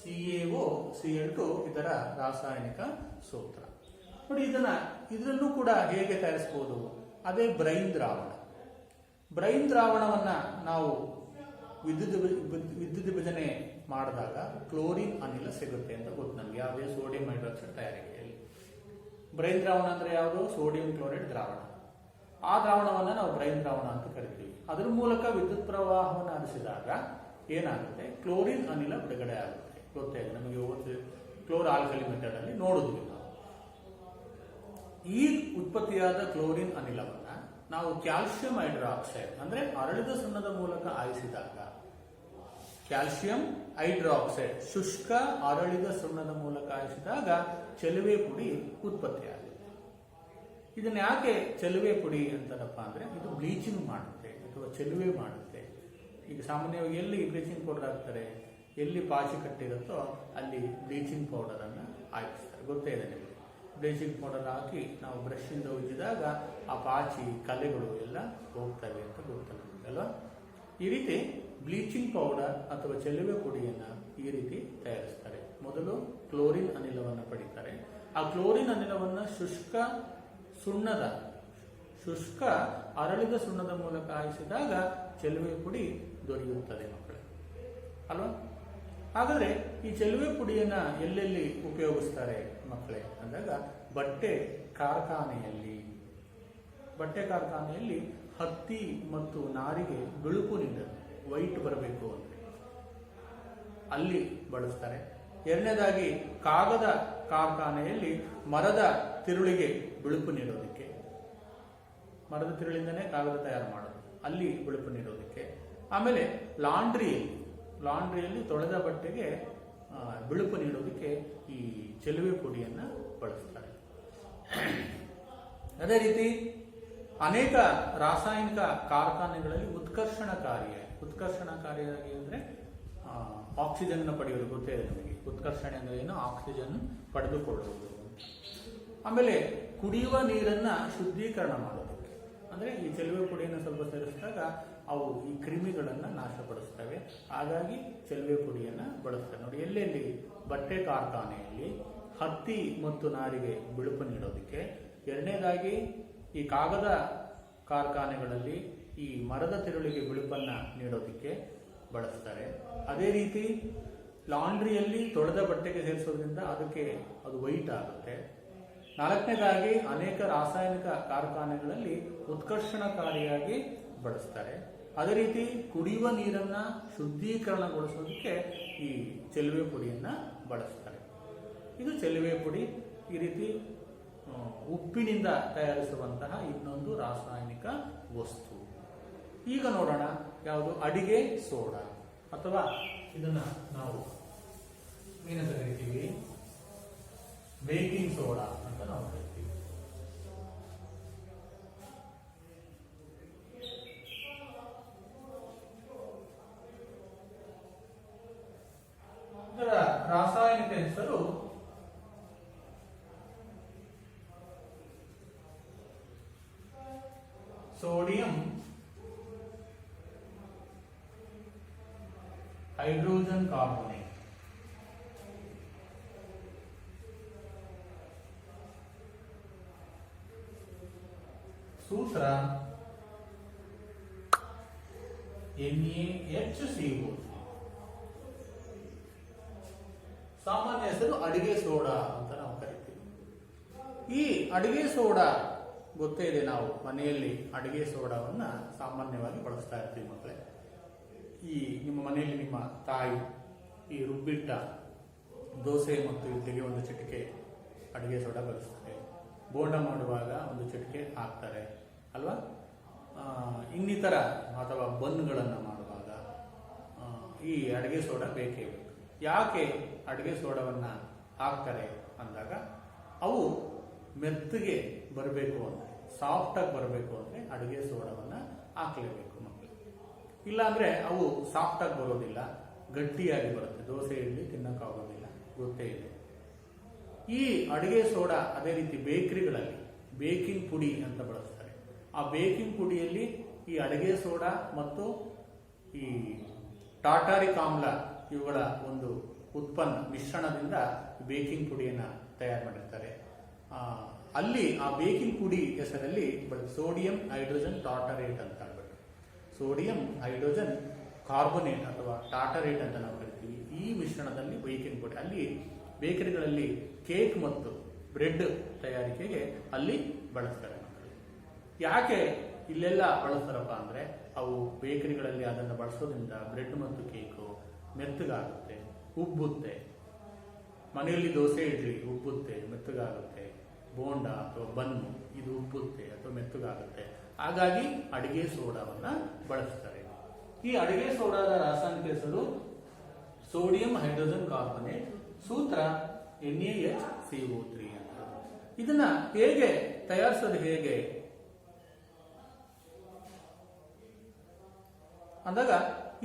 S1: CaOCl2 ಇದರ ರಾಸಾಯನಿಕ ಸೂತ್ರ ನೋಡಿ. ಇದರಲ್ಲೂ ಕೂಡ ಹೇಗೆ ತಯಾರಿಸಬಹುದು? ಅದೇ ಬ್ರೈನ್ ದ್ರಾವಣವನ್ನ ನಾವು ವಿದ್ಯುತ್ ವಿಭಜನೆ ಮಾಡಿದಾಗ ಕ್ಲೋರಿನ್ ಅನಿಲ ಸಿಗುತ್ತೆ ಅಂತ ಗೊತ್ತು ನಮ್ಗೆ, ಯಾವುದೇ ಸೋಡಿಯಂ ಹೈಡ್ರಾಕ್ಸೈಡ್ ತಯಾರಿಕೆಯಲ್ಲಿ. ಬ್ರೈನ್ ದ್ರಾವಣ ಅಂದ್ರೆ ಯಾವುದು? ಸೋಡಿಯಂ ಕ್ಲೋರೈಡ್ ದ್ರಾವಣ. ಆ ದ್ರಾವಣವನ್ನ ನಾವು ಬ್ರೈನ್ ದ್ರಾವಣ ಅಂತ ಕರಿತೀವಿ. ಅದರ ಮೂಲಕ ವಿದ್ಯುತ್ ಪ್ರವಾಹವನ್ನು ಹರಿಸಿದಾಗ ಏನಾಗುತ್ತೆ? ಕ್ಲೋರಿನ್ ಅನಿಲ ಬಿಡುಗಡೆ ಆಗುತ್ತೆ. ಗೊತ್ತೇ ಇದೆ ನಮಗೆ, ಕ್ಲೋರ್ ಆಲ್ಕಲಿ ಮೆಥಡ್ ಅಲ್ಲಿ ನೋಡಿದ್ವಿ ನಾವು. ಈ ಉತ್ಪತ್ತಿಯಾದ ಕ್ಲೋರಿನ್ ಅನಿಲವನ್ನ ನಾವು ಕ್ಯಾಲ್ಸಿಯಂ ಹೈಡ್ರಾಕ್ಸೈಡ್ ಅಂದ್ರೆ ಅರಳಿದ ಸುಣ್ಣದ ಮೂಲಕ ಆಯಿಸಿದಾಗ, ಕ್ಯಾಲ್ಸಿಯಂ ಹೈಡ್ರಾಕ್ಸೈಡ್ ಶುಷ್ಕ ಅರಳಿದ ಸುಣ್ಣದ ಮೂಲಕ ಆಯಿಸಿದಾಗ ಚೆಲುವೆ ಪುಡಿ ಉತ್ಪತ್ತಿಯಾಗುತ್ತೆ. ಇದನ್ನ ಯಾಕೆ ಚೆಲುವೆ ಪುಡಿ ಅಂತಾರಪ್ಪ ಅಂದ್ರೆ ಇದು ಬ್ಲೀಚಿಂಗ್ ಮಾಡುತ್ತೆ ಅಥವಾ ಚೆಲುವೆ ಮಾಡುತ್ತೆ. ಈಗ ಸಾಮಾನ್ಯವಾಗಿ ಎಲ್ಲಿ ಬ್ಲೀಚಿಂಗ್ ಪೌಡರ್ ಹಾಕ್ತಾರೆ, ಎಲ್ಲಿ ಪಾಚಿ ಕಟ್ಟಿರುತ್ತೋ ಅಲ್ಲಿ ಬ್ಲೀಚಿಂಗ್ ಪೌಡರ್ ಅನ್ನ ಹಾಕಿಸ್ತಾರೆ. ಗೊತ್ತೇ ಇದೆ ನಿಮಗೆ. ಬ್ಲೀಚಿಂಗ್ ಪೌಡರ್ ಹಾಕಿ ನಾವು ಬ್ರಷ್ ಇಂದ ಉಜ್ಜಿದಾಗ ಆ ಪಾಚಿ ಕಲೆಗಳು ಎಲ್ಲ ಹೋಗ್ತವೆ ಅಂತ ಗೊತ್ತಲ್ಲ ಅಲ್ವಾ. ಈ ರೀತಿ ಬ್ಲೀಚಿಂಗ್ ಪೌಡರ್ ಅಥವಾ ಚೆಲುವೆ ಪುಡಿಯನ್ನ ಈ ರೀತಿ ತಯಾರಿಸ್ತಾರೆ. ಮೊದಲು ಕ್ಲೋರಿನ್ ಅನಿಲವನ್ನು ಪಡಿತಾರೆ. ಆ ಕ್ಲೋರಿನ್ ಅನಿಲವನ್ನು ಶುಷ್ಕ ಅರಳಿದ ಸುಣ್ಣದ ಮೂಲಕ ಹಾಯಿಸಿದಾಗ ಚೆಲುವೆ ಪುಡಿ ದೊರೆಯುತ್ತದೆ ಮಕ್ಕಳೇ ಅಲ್ವಾ. ಹಾಗಾದ್ರೆ ಈ ಚೆಲುವೆ ಪುಡಿಯನ್ನ ಎಲ್ಲೆಲ್ಲಿ ಉಪಯೋಗಿಸ್ತಾರೆ ಮಕ್ಕಳೇ ಅಂದಾಗ, ಬಟ್ಟೆ ಕಾರ್ಖಾನೆಯಲ್ಲಿ ಹತ್ತಿ ಮತ್ತು ನಾರಿಗೆ ಬಿಳುಪು ನೀಡಲು, ವೈಟ್ ಬರಬೇಕು ಅಂತ ಅಲ್ಲಿ ಬಳಸ್ತಾರೆ. ಎರಡನೇದಾಗಿ ಕಾಗದ ಕಾರ್ಖಾನೆಯಲ್ಲಿ ಮರದ ತಿರುಳಿಗೆ ಬಿಳುಪು ನೀಡೋದಕ್ಕೆ, ಮರದ ತಿರುಳಿಂದನೇ ಕಾಗದ ತಯಾರು ಮಾಡೋದು, ಅಲ್ಲಿ ಬಿಳುಪು ನೀಡೋದಕ್ಕೆ. ಆಮೇಲೆ ಲಾಂಡ್ರಿಯಲ್ಲಿ ತೊಳೆದ ಬಟ್ಟೆಗೆ ಬಿಳುಪು ನೀಡೋದಕ್ಕೆ ಈ ಚೆಲುವೆ ಪುಡಿಯನ್ನ ಬಳಸ್ತಾರೆ. ಅದೇ ರೀತಿ ಅನೇಕ ರಾಸಾಯನಿಕ ಕಾರ್ಖಾನೆಗಳಲ್ಲಿ ಉತ್ಕರ್ಷಣಕಾರಿಯಾಗಿ ಅಂದ್ರೆ ಆಕ್ಸಿಜನ್ ಪಡೆಯುವುದು. ಗೊತ್ತೇ ಇದೆ ನಮಗೆ ಉತ್ಕರ್ಷಣೆ ಅಂದ್ರೆ ಏನು? ಆಕ್ಸಿಜನ್ ಪಡೆದುಕೊಳ್ಳುವುದು. ಆಮೇಲೆ ಕುಡಿಯುವ ನೀರನ್ನ ಶುದ್ಧೀಕರಣ ಮಾಡೋದಕ್ಕೆ, ಅಂದ್ರೆ ಈ ಚೆಲುವೆ ಪುಡಿಯನ್ನು ಸ್ವಲ್ಪ ಸೇರಿಸಿದಾಗ ಅವು ಈ ಕ್ರಿಮಿಗಳನ್ನ ನಾಶಪಡಿಸ್ತವೆ. ಹಾಗಾಗಿ ಚೆಲುವೆ ಪುಡಿಯನ್ನ ಬಳಸ್ತಾರೆ ನೋಡಿ. ಎಲ್ಲೆಲ್ಲಿ? ಬಟ್ಟೆ ಕಾರ್ಖಾನೆಯಲ್ಲಿ ಹತ್ತಿ ಮತ್ತು ನಾರಿಗೆ ಬಿಳುಪು ನೀಡೋದಕ್ಕೆ. ಎರಡನೇದಾಗಿ ಈ ಕಾಗದ ಕಾರ್ಖಾನೆಗಳಲ್ಲಿ ಈ ಮರದ ತಿರುಳಿಗೆ ಬಿಳುಪನ್ನ ನೀಡೋದಕ್ಕೆ ಬಳಸ್ತಾರೆ. ಅದೇ ರೀತಿ ಲಾಂಡ್ರಿಯಲ್ಲಿ ತೊಳೆದ ಬಟ್ಟೆಗೆ ಸೇರಿಸೋದ್ರಿಂದ ಅದು ವೈಟ್ ಆಗುತ್ತೆ. ನಾಲ್ಕನೇದಾಗಿ ಅನೇಕ ರಾಸಾಯನಿಕ ಕಾರ್ಖಾನೆಗಳಲ್ಲಿ ಉತ್ಕರ್ಷಣಕಾರಿಯಾಗಿ ಬಳಸ್ತಾರೆ. ಅದೇ ರೀತಿ ಕುಡಿಯುವ ನೀರನ್ನ ಶುದ್ಧೀಕರಣಗೊಳಿಸೋದಕ್ಕೆ ಈ ಚೆಲುವೆ ಪುಡಿಯನ್ನ ಬಳಸ್ತಾರೆ. ಇದು ಚೆಲುವೆ ಪುಡಿ. ಈ ರೀತಿ ಉಪ್ಪಿನಿಂದ ತಯಾರಿಸುವಂತಹ ಇನ್ನೊಂದು ರಾಸಾಯನಿಕ ವಸ್ತು. ಈಗ ನೋಡೋಣ ಯಾವುದು ಅಡಿಗೆ ಸೋಡಾ, ಅಥವಾ ಇದನ್ನ ನಾವು ಏನಂತ ಕರಿತೀವಿ, ಬೇಕಿಂಗ್ ಸೋಡಾ ಅಂತ ನಾವು ಕರಿತೀವಿ. ಇದರ ರಾಸಾಯನಿಕ ಹೆಸರು ಸೋಡಿಯಂ ಹೈಡ್ರೋಜನ್ ಕಾರ್ಬೊನೇಟ್. ಸೂತ್ರ NaHCO. ಸಾಮಾನ್ಯ ಹೆಸರು ಅಡಿಗೆ ಸೋಡಾ ಅಂತ ನಾವು ಕರಿತೀವಿ. ಈ ಅಡಿಗೆ ಸೋಡಾ ಗೊತ್ತೇ ಇದೆ, ನಾವು ಮನೆಯಲ್ಲಿ ಅಡಿಗೆ ಸೋಡಾವನ್ನ ಸಾಮಾನ್ಯವಾಗಿ ಬಳಸ್ತಾ ಇರ್ತೀವಿ ಮಕ್ಕಳೇ. ಈ ನಿಮ್ಮ ಮನೆಯಲ್ಲಿ ನಿಮ್ಮ ತಾಯಿ ಈ ರುಬ್ಬಿಟ್ಟ ದೋಸೆ ಮತ್ತು ಇಡ್ಲಿಗೆ ಒಂದು ಚಿಟಿಕೆ ಅಡಿಗೆ ಸೋಡಾ ಬಳಸ್ತಾರೆ, ಬೋಂಡ ಮಾಡುವಾಗ ಒಂದು ಚಿಟಿಕೆ ಹಾಕ್ತಾರೆ ಅಲ್ವಾ. ಇನ್ನಿತರ ಅಥವಾ ಬನ್ಗಳನ್ನು ಮಾಡುವಾಗ ಈ ಅಡಿಗೆ ಸೋಡಾ ಬೇಕೇ ಬೇಕು. ಯಾಕೆ ಅಡಿಗೆ ಸೋಡಾವನ್ನ ಹಾಕ್ತಾರೆ ಅಂದಾಗ, ಅವು ಮೆತ್ತಗೆ ಬರಬೇಕು ಅಂದರೆ, ಸಾಫ್ಟಾಗಿ ಬರಬೇಕು ಅಂದರೆ ಅಡಿಗೆ ಸೋಡಾವನ್ನ ಹಾಕಲೇಬೇಕು ಮಕ್ಕಳು. ಇಲ್ಲಾಂದ್ರೆ ಅವು ಸಾಫ್ಟಾಗಿ ಬರೋದಿಲ್ಲ, ಗಟ್ಟಿಯಾಗಿ ಬರುತ್ತೆ. ದೋಸೆ ಇಡ್ಲಿ ತಿನ್ನಕ್ಕಾಗೋದಿಲ್ಲ, ಗೊತ್ತೇ ಇದೆ. ಈ ಅಡಿಗೆ ಸೋಡಾ ಅದೇ ರೀತಿ ಬೇಕರಿಗಳಲ್ಲಿ ಬೇಕಿಂಗ್ ಪುಡಿ ಅಂತ ಬಳಸ್ತಾರೆ. ಆ ಬೇಕಿಂಗ್ ಪುಡಿಯಲ್ಲಿ ಈ ಅಡಿಗೆ ಸೋಡಾ ಮತ್ತು ಈ ಟಾಟಾರಿಕ್ ಆಮ್ಲ ಇವುಗಳ ಒಂದು ಉತ್ಪನ್ನ ಮಿಶ್ರಣದಿಂದ ಬೇಕಿಂಗ್ ಪುಡಿಯನ್ನು ತಯಾರು ಮಾಡಿರ್ತಾರೆ. ಅಲ್ಲಿ ಆ ಬೇಕಿಂಗ್ ಪುಡಿ ಹೆಸರಲ್ಲಿ ಸೋಡಿಯಂ ಹೈಡ್ರೋಜನ್ ಟಾಟರೇಟ್ ಅಂತ ಹೇಳ್ಬಿಟ್ಟು, ಸೋಡಿಯಂ ಹೈಡ್ರೋಜನ್ ಕಾರ್ಬೊನೇಟ್ ಅಥವಾ ಟಾಟರೇಟ್ ಅಂತ ನಾವು ಕರಿತೀವಿ. ಈ ಮಿಶ್ರಣದಲ್ಲಿ ಬೇಕಿಂಗ್ ಪುಡಿ ಅಲ್ಲಿ ಬೇಕರಿಗಳಲ್ಲಿ ಕೇಕ್ ಮತ್ತು ಬ್ರೆಡ್ ತಯಾರಿಕೆಗೆ ಅಲ್ಲಿ ಬಳಸ್ತಾರೆ. ಯಾಕೆ ಇಲ್ಲೆಲ್ಲ ಬಳಸ್ತಾರಪ್ಪ ಅಂದ್ರೆ, ಅವು ಬೇಕರಿಗಳಲ್ಲಿ ಅದನ್ನು ಬಳಸೋದ್ರಿಂದ ಬ್ರೆಡ್ ಮತ್ತು ಕೇಕು ಮೆತ್ತಗಾಗುತ್ತೆ, ಉಬ್ಬುತ್ತೆ. ಮನೆಯಲ್ಲಿ ದೋಸೆ ಇಡ್ಲಿ ಉಬ್ಬುತ್ತೆ, ಮೆತ್ತಗಾಗುತ್ತೆ. ಬೋಂಡ ಅಥವಾ ಬನ್ನು ಇದು ಉಬ್ಬುತ್ತೆ ಅಥವಾ ಮೆತ್ತಗಾಗುತ್ತೆ. ಹಾಗಾಗಿ ಅಡಿಗೆ ಸೋಡಾವನ್ನ ಬಳಸ್ತಾರೆ. ಈ ಅಡಿಗೆ ಸೋಡಾದ ರಾಸಾಯನಿಕ ಹೆಸರು ಸೋಡಿಯಂ ಹೈಡ್ರೋಜನ್ ಕಾರ್ಬೊನೇಟ್. ಸೂತ್ರ NaHCO3 ಅಂತ. ಇದನ್ನ ಹೇಗೆ ತಯಾರಿಸೋದು ಹೇಗೆ ಅಂದಾಗ,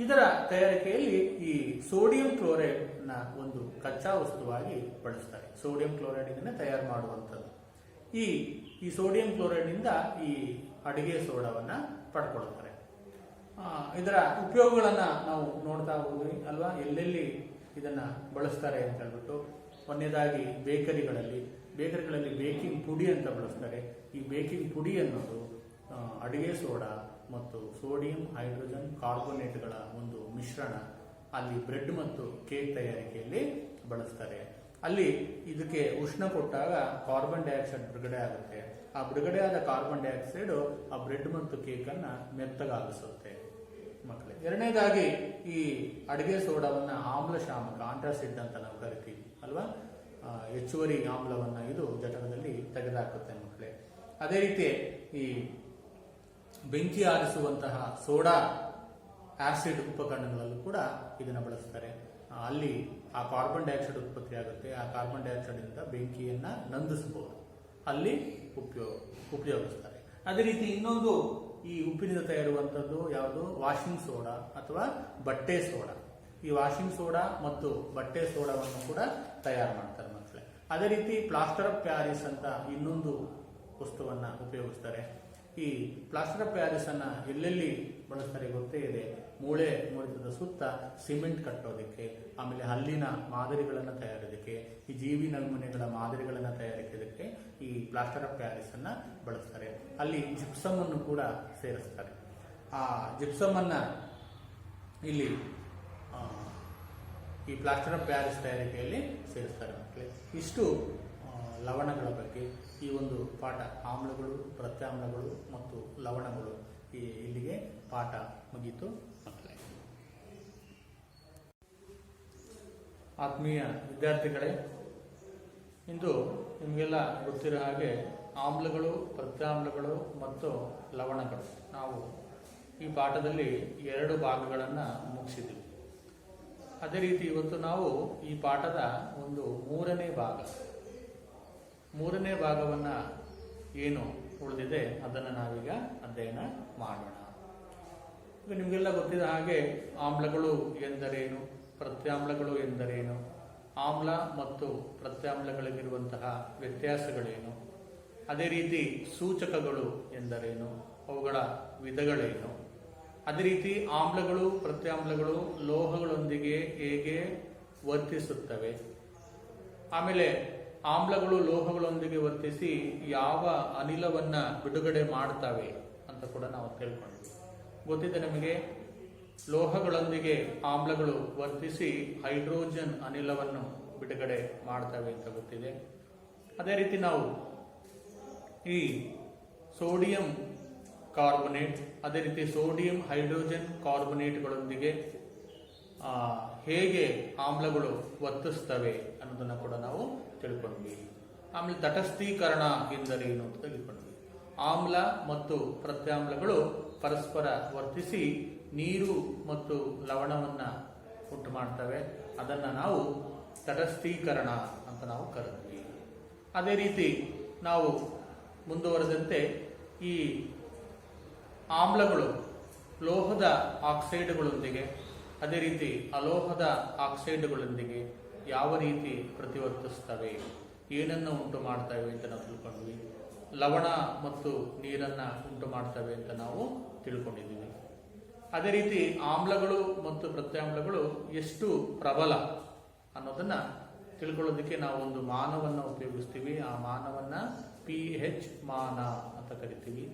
S1: ಇದರ ತಯಾರಿಕೆಯಲ್ಲಿ ಈ ಸೋಡಿಯಂ ಕ್ಲೋರೈಡ್ ನ ಒಂದು ಕಚ್ಚಾ ವಸ್ತುವಾಗಿ ಬಳಸ್ತಾರೆ. ಸೋಡಿಯಂ ಕ್ಲೋರೈಡ್ ಇದನ್ನ ತಯಾರು ಮಾಡುವಂಥದ್ದು. ಈ ಸೋಡಿಯಂ ಕ್ಲೋರೈಡ್ ನಿಂದ ಈ ಅಡಿಗೆ ಸೋಡಾವನ್ನ ಪಡ್ಕೊಳ್ತಾರೆ. ಇದರ ಉಪಯೋಗಗಳನ್ನ ನಾವು ನೋಡ್ತಾ ಹೋದ್ವಿ ಅಲ್ವಾ, ಎಲ್ಲೆಲ್ಲಿ ಇದನ್ನ ಬಳಸ್ತಾರೆ ಅಂತ ಹೇಳ್ಬಿಟ್ಟು. ಒಂದನೇದಾಗಿ ಬೇಕರಿಗಳಲ್ಲಿ ಬೇಕಿಂಗ್ ಪುಡಿ ಅಂತ ಬಳಸ್ತಾರೆ. ಈ ಬೇಕಿಂಗ್ ಪುಡಿ ಅನ್ನೋದು ಅಡಿಗೆ ಸೋಡಾ ಮತ್ತು ಸೋಡಿಯಂ ಹೈಡ್ರೋಜನ್ ಕಾರ್ಬೊನೇಟ್ಗಳ ಒಂದು ಮಿಶ್ರಣ. ಅಲ್ಲಿ ಬ್ರೆಡ್ ಮತ್ತು ಕೇಕ್ ತಯಾರಿಕೆಯಲ್ಲಿ ಬಳಸ್ತಾರೆ. ಅಲ್ಲಿ ಇದಕ್ಕೆ ಉಷ್ಣ ಕೊಟ್ಟಾಗ ಕಾರ್ಬನ್ ಡೈಆಕ್ಸೈಡ್ ಬಿಡುಗಡೆ ಆಗುತ್ತೆ. ಆ ಬಿಡುಗಡೆ ಆದ ಕಾರ್ಬನ್ ಡೈಆಕ್ಸೈಡ್ ಆ ಬ್ರೆಡ್ ಮತ್ತು ಕೇಕ್ ಅನ್ನ ಮೆತ್ತಗಾಗಿಸುತ್ತೆ ಮಕ್ಕಳೇ. ಎರಡನೇದಾಗಿ ಈ ಅಡಿಗೆ ಸೋಡಾವನ್ನ ಆಮ್ಲಶಾಮಕ ಆಂಟಾಸಿಡ್ ಅಂತ ನಾವು ಕರಿತೀವಿ ಅಲ್ವಾ. ಹೆಚ್ಚುವರಿ ಆಮ್ಲವನ್ನ ಇದು ಜಠರದಲ್ಲಿ ತೆಗೆದುಹಾಕುತ್ತೆ ಮಕ್ಕಳೇ. ಅದೇ ರೀತಿ ಈ ಬೆಂಕಿ ಆರಿಸುವಂತಹ ಸೋಡಾ ಆಸಿಡ್ ಉಪಕರಣಗಳಲ್ಲೂ ಕೂಡ ಇದನ್ನ ಬಳಸ್ತಾರೆ. ಅಲ್ಲಿ ಆ ಕಾರ್ಬನ್ ಡೈಆಕ್ಸೈಡ್ ಉತ್ಪತ್ತಿ ಆಗುತ್ತೆ. ಆ ಕಾರ್ಬನ್ ಡೈಆಕ್ಸೈಡ್ ಇಂದ ಬೆಂಕಿಯನ್ನ ನಂದಿಸಬಹುದು, ಅಲ್ಲಿ ಉಪಯೋಗಿಸ್ತಾರೆ. ಅದೇ ರೀತಿ ಇನ್ನೊಂದು ಈ ಉಪ್ಪಿನಿಂದ ತಯಾರುವಂಥದ್ದು ಯಾವುದು, ವಾಷಿಂಗ್ ಸೋಡಾ ಅಥವಾ ಬಟ್ಟೆ ಸೋಡಾ. ಈ ವಾಷಿಂಗ್ ಸೋಡಾ ಮತ್ತು ಬಟ್ಟೆ ಸೋಡಾವನ್ನು ಕೂಡ ತಯಾರು ಮಾಡ್ತಾರೆ ಮಕ್ಕಳೇ. ಅದೇ ರೀತಿ ಪ್ಲಾಸ್ಟರ್ ಆಫ್ ಪ್ಯಾರಿಸ್ ಅಂತ ಇನ್ನೊಂದು ವಸ್ತುವನ್ನ ಉಪಯೋಗಿಸ್ತಾರೆ. ಈ ಪ್ಲಾಸ್ಟರ್ ಆಫ್ ಪ್ಯಾರಿಸ್ ಅನ್ನ ಎಲ್ಲೆಲ್ಲಿ ಬಳಸ್ತಾರೆ ಗೊತ್ತೇ ಇದೆ. ಮೂಳೆ ಮುರಿತದ ಸುತ್ತ ಸಿಮೆಂಟ್ ಕಟ್ಟೋದಕ್ಕೆ, ಆಮೇಲೆ ಹಲ್ಲಿನ ಮಾದರಿಗಳನ್ನು ತಯಾರಿಸೋದಕ್ಕೆ, ಈ ಜೀವಿ ನಮೂನೆಗಳ ಮಾದರಿಗಳನ್ನು ತಯಾರಿಸೋದಕ್ಕೆ ಈ ಪ್ಲಾಸ್ಟರ್ ಆಫ್ ಪ್ಯಾರಿಸ್ ಅನ್ನ ಬಳಸ್ತಾರೆ. ಅಲ್ಲಿ ಜಿಪ್ಸಮ್ ಅನ್ನು ಕೂಡ ಸೇರಿಸ್ತಾರೆ. ಆ ಜಿಪ್ಸಮ್ ಅನ್ನ ಇಲ್ಲಿ ಈ ಪ್ಲಾಸ್ಟರ್ ಆಫ್ ಪ್ಯಾರಿಸ್ ತಯಾರಿಕೆಯಲ್ಲಿ ಸೇರಿಸ್ತಾರೆ ಮಕ್ಕಳೇ. ಇಷ್ಟು ಲವಣಗಳ ಬಗ್ಗೆ ಈ ಒಂದು ಪಾಠ, ಆಮ್ಲಗಳು, ಪ್ರತ್ಯಾಮ್ಲಗಳು ಮತ್ತು ಲವಣಗಳು, ಇಲ್ಲಿಗೆ ಪಾಠ ಮುಗೀತು ಮಕ್ಕಳೇ. ಆತ್ಮೀಯ ವಿದ್ಯಾರ್ಥಿಗಳೇ, ಇಂದು ನಿಮಗೆಲ್ಲ ಗೊತ್ತಿರೋ ಹಾಗೆ ಆಮ್ಲಗಳು, ಪ್ರತ್ಯಾಮ್ಲಗಳು ಮತ್ತು ಲವಣಗಳು ನಾವು ಈ ಪಾಠದಲ್ಲಿ 2 ಭಾಗಗಳನ್ನು ಮುಗಿಸಿದ್ದೀವಿ. ಅದೇ ರೀತಿ ಇವತ್ತು ನಾವು ಈ ಪಾಠದ ಒಂದು 3ನೇ ಭಾಗವನ್ನು ಏನು ಉಳಿದಿದೆ ಅದನ್ನು ನಾವೀಗ ಅಧ್ಯಯನ ಮಾಡೋಣ. ಈಗ ನಿಮಗೆಲ್ಲ ಗೊತ್ತಿದ್ದ ಹಾಗೆ ಆಮ್ಲಗಳು ಎಂದರೇನು, ಪ್ರತ್ಯಾಮ್ಲಗಳು ಎಂದರೇನು, ಆಮ್ಲ ಮತ್ತು ಪ್ರತ್ಯಾಮ್ಲಗಳಿಗಿರುವಂತಹ ವ್ಯತ್ಯಾಸಗಳೇನು, ಅದೇ ರೀತಿ ಸೂಚಕಗಳು ಎಂದರೇನು, ಅವುಗಳ ವಿಧಗಳೇನು, ಅದೇ ರೀತಿ ಆಮ್ಲಗಳು ಪ್ರತ್ಯಾಮ್ಲಗಳು ಲೋಹಗಳೊಂದಿಗೆ ಹೇಗೆ ವರ್ತಿಸುತ್ತವೆ, ಆಮೇಲೆ ಆಮ್ಲಗಳು ಲೋಹಗಳೊಂದಿಗೆ ವರ್ತಿಸಿ ಯಾವ ಅನಿಲವನ್ನ ಬಿಡುಗಡೆ ಮಾಡ್ತವೆ ಅಂತ ಕೂಡ ನಾವು ತಿಳ್ಕೊಂಡ್ವಿ. ಗೊತ್ತಿದೆ ನಮಗೆ, ಲೋಹಗಳೊಂದಿಗೆ ಆಮ್ಲಗಳು ವರ್ತಿಸಿ ಹೈಡ್ರೋಜನ್ ಅನಿಲವನ್ನು ಬಿಡುಗಡೆ ಮಾಡ್ತವೆ ಅಂತ ಗೊತ್ತಿದೆ. ಅದೇ ರೀತಿ ನಾವು ಈ ಸೋಡಿಯಂ ಕಾರ್ಬೊನೇಟ್, ಅದೇ ರೀತಿ ಸೋಡಿಯಂ ಹೈಡ್ರೋಜನ್ ಕಾರ್ಬೊನೇಟ್ಗಳೊಂದಿಗೆ ಹೇಗೆ ಆಮ್ಲಗಳು ವರ್ತಿಸ್ತವೆ ಅನ್ನೋದನ್ನು ಕೂಡ ನಾವು ತಿಳ್ಕೊಂಡ್ವಿ. ಆಮೇಲೆ ತಟಸ್ಥೀಕರಣ ಎಂದರೇನು ಅಂತ ತಿಳ್ಕೊಂಡ್ವಿ. ಆಮ್ಲ ಮತ್ತು ಪ್ರತ್ಯಾಮ್ಲಗಳು ಪರಸ್ಪರ ವರ್ತಿಸಿ ನೀರು ಮತ್ತು ಲವಣವನ್ನು ಉಂಟು ಮಾಡ್ತವೆ, ಅದನ್ನು ನಾವು ತಟಸ್ಥೀಕರಣ ಅಂತ ನಾವು ಕರೆದ್ವಿ. ಅದೇ ರೀತಿ ನಾವು ಮುಂದುವರೆದಂತೆ ಈ ಆಮ್ಲಗಳು ಲೋಹದ ಆಕ್ಸೈಡ್ಗಳೊಂದಿಗೆ, ಅದೇ ರೀತಿ ಅಲೋಹದ ಆಕ್ಸೈಡ್ಗಳೊಂದಿಗೆ ಯಾವ ರೀತಿ ಪ್ರತಿವರ್ತಿಸ್ತವೆ, ಏನನ್ನು ಉಂಟು ಮಾಡ್ತವೆ ಅಂತ ನಾವು ತಿಳ್ಕೊಂಡ್ವಿ. ಲವಣ ಮತ್ತು ನೀರನ್ನು ಉಂಟು ಮಾಡ್ತವೆ ಅಂತ ನಾವು ತಿಳ್ಕೊಂಡಿದ್ದೀವಿ. ಅದೇ ರೀತಿ ಆಮ್ಲಗಳು ಮತ್ತು ಪ್ರತ್ಯಾಮ್ಲಗಳು ಎಷ್ಟು ಪ್ರಬಲ ಅನ್ನೋದನ್ನ ತಿಳ್ಕೊಳ್ಳೋದಕ್ಕೆ ನಾವು ಒಂದು ಮಾನವನ್ನು ಉಪಯೋಗಿಸ್ತೀವಿ. ಆ ಮಾನವನ್ನ pH ಮಾನ ಅಂತ ಕರಿತೀವಿ.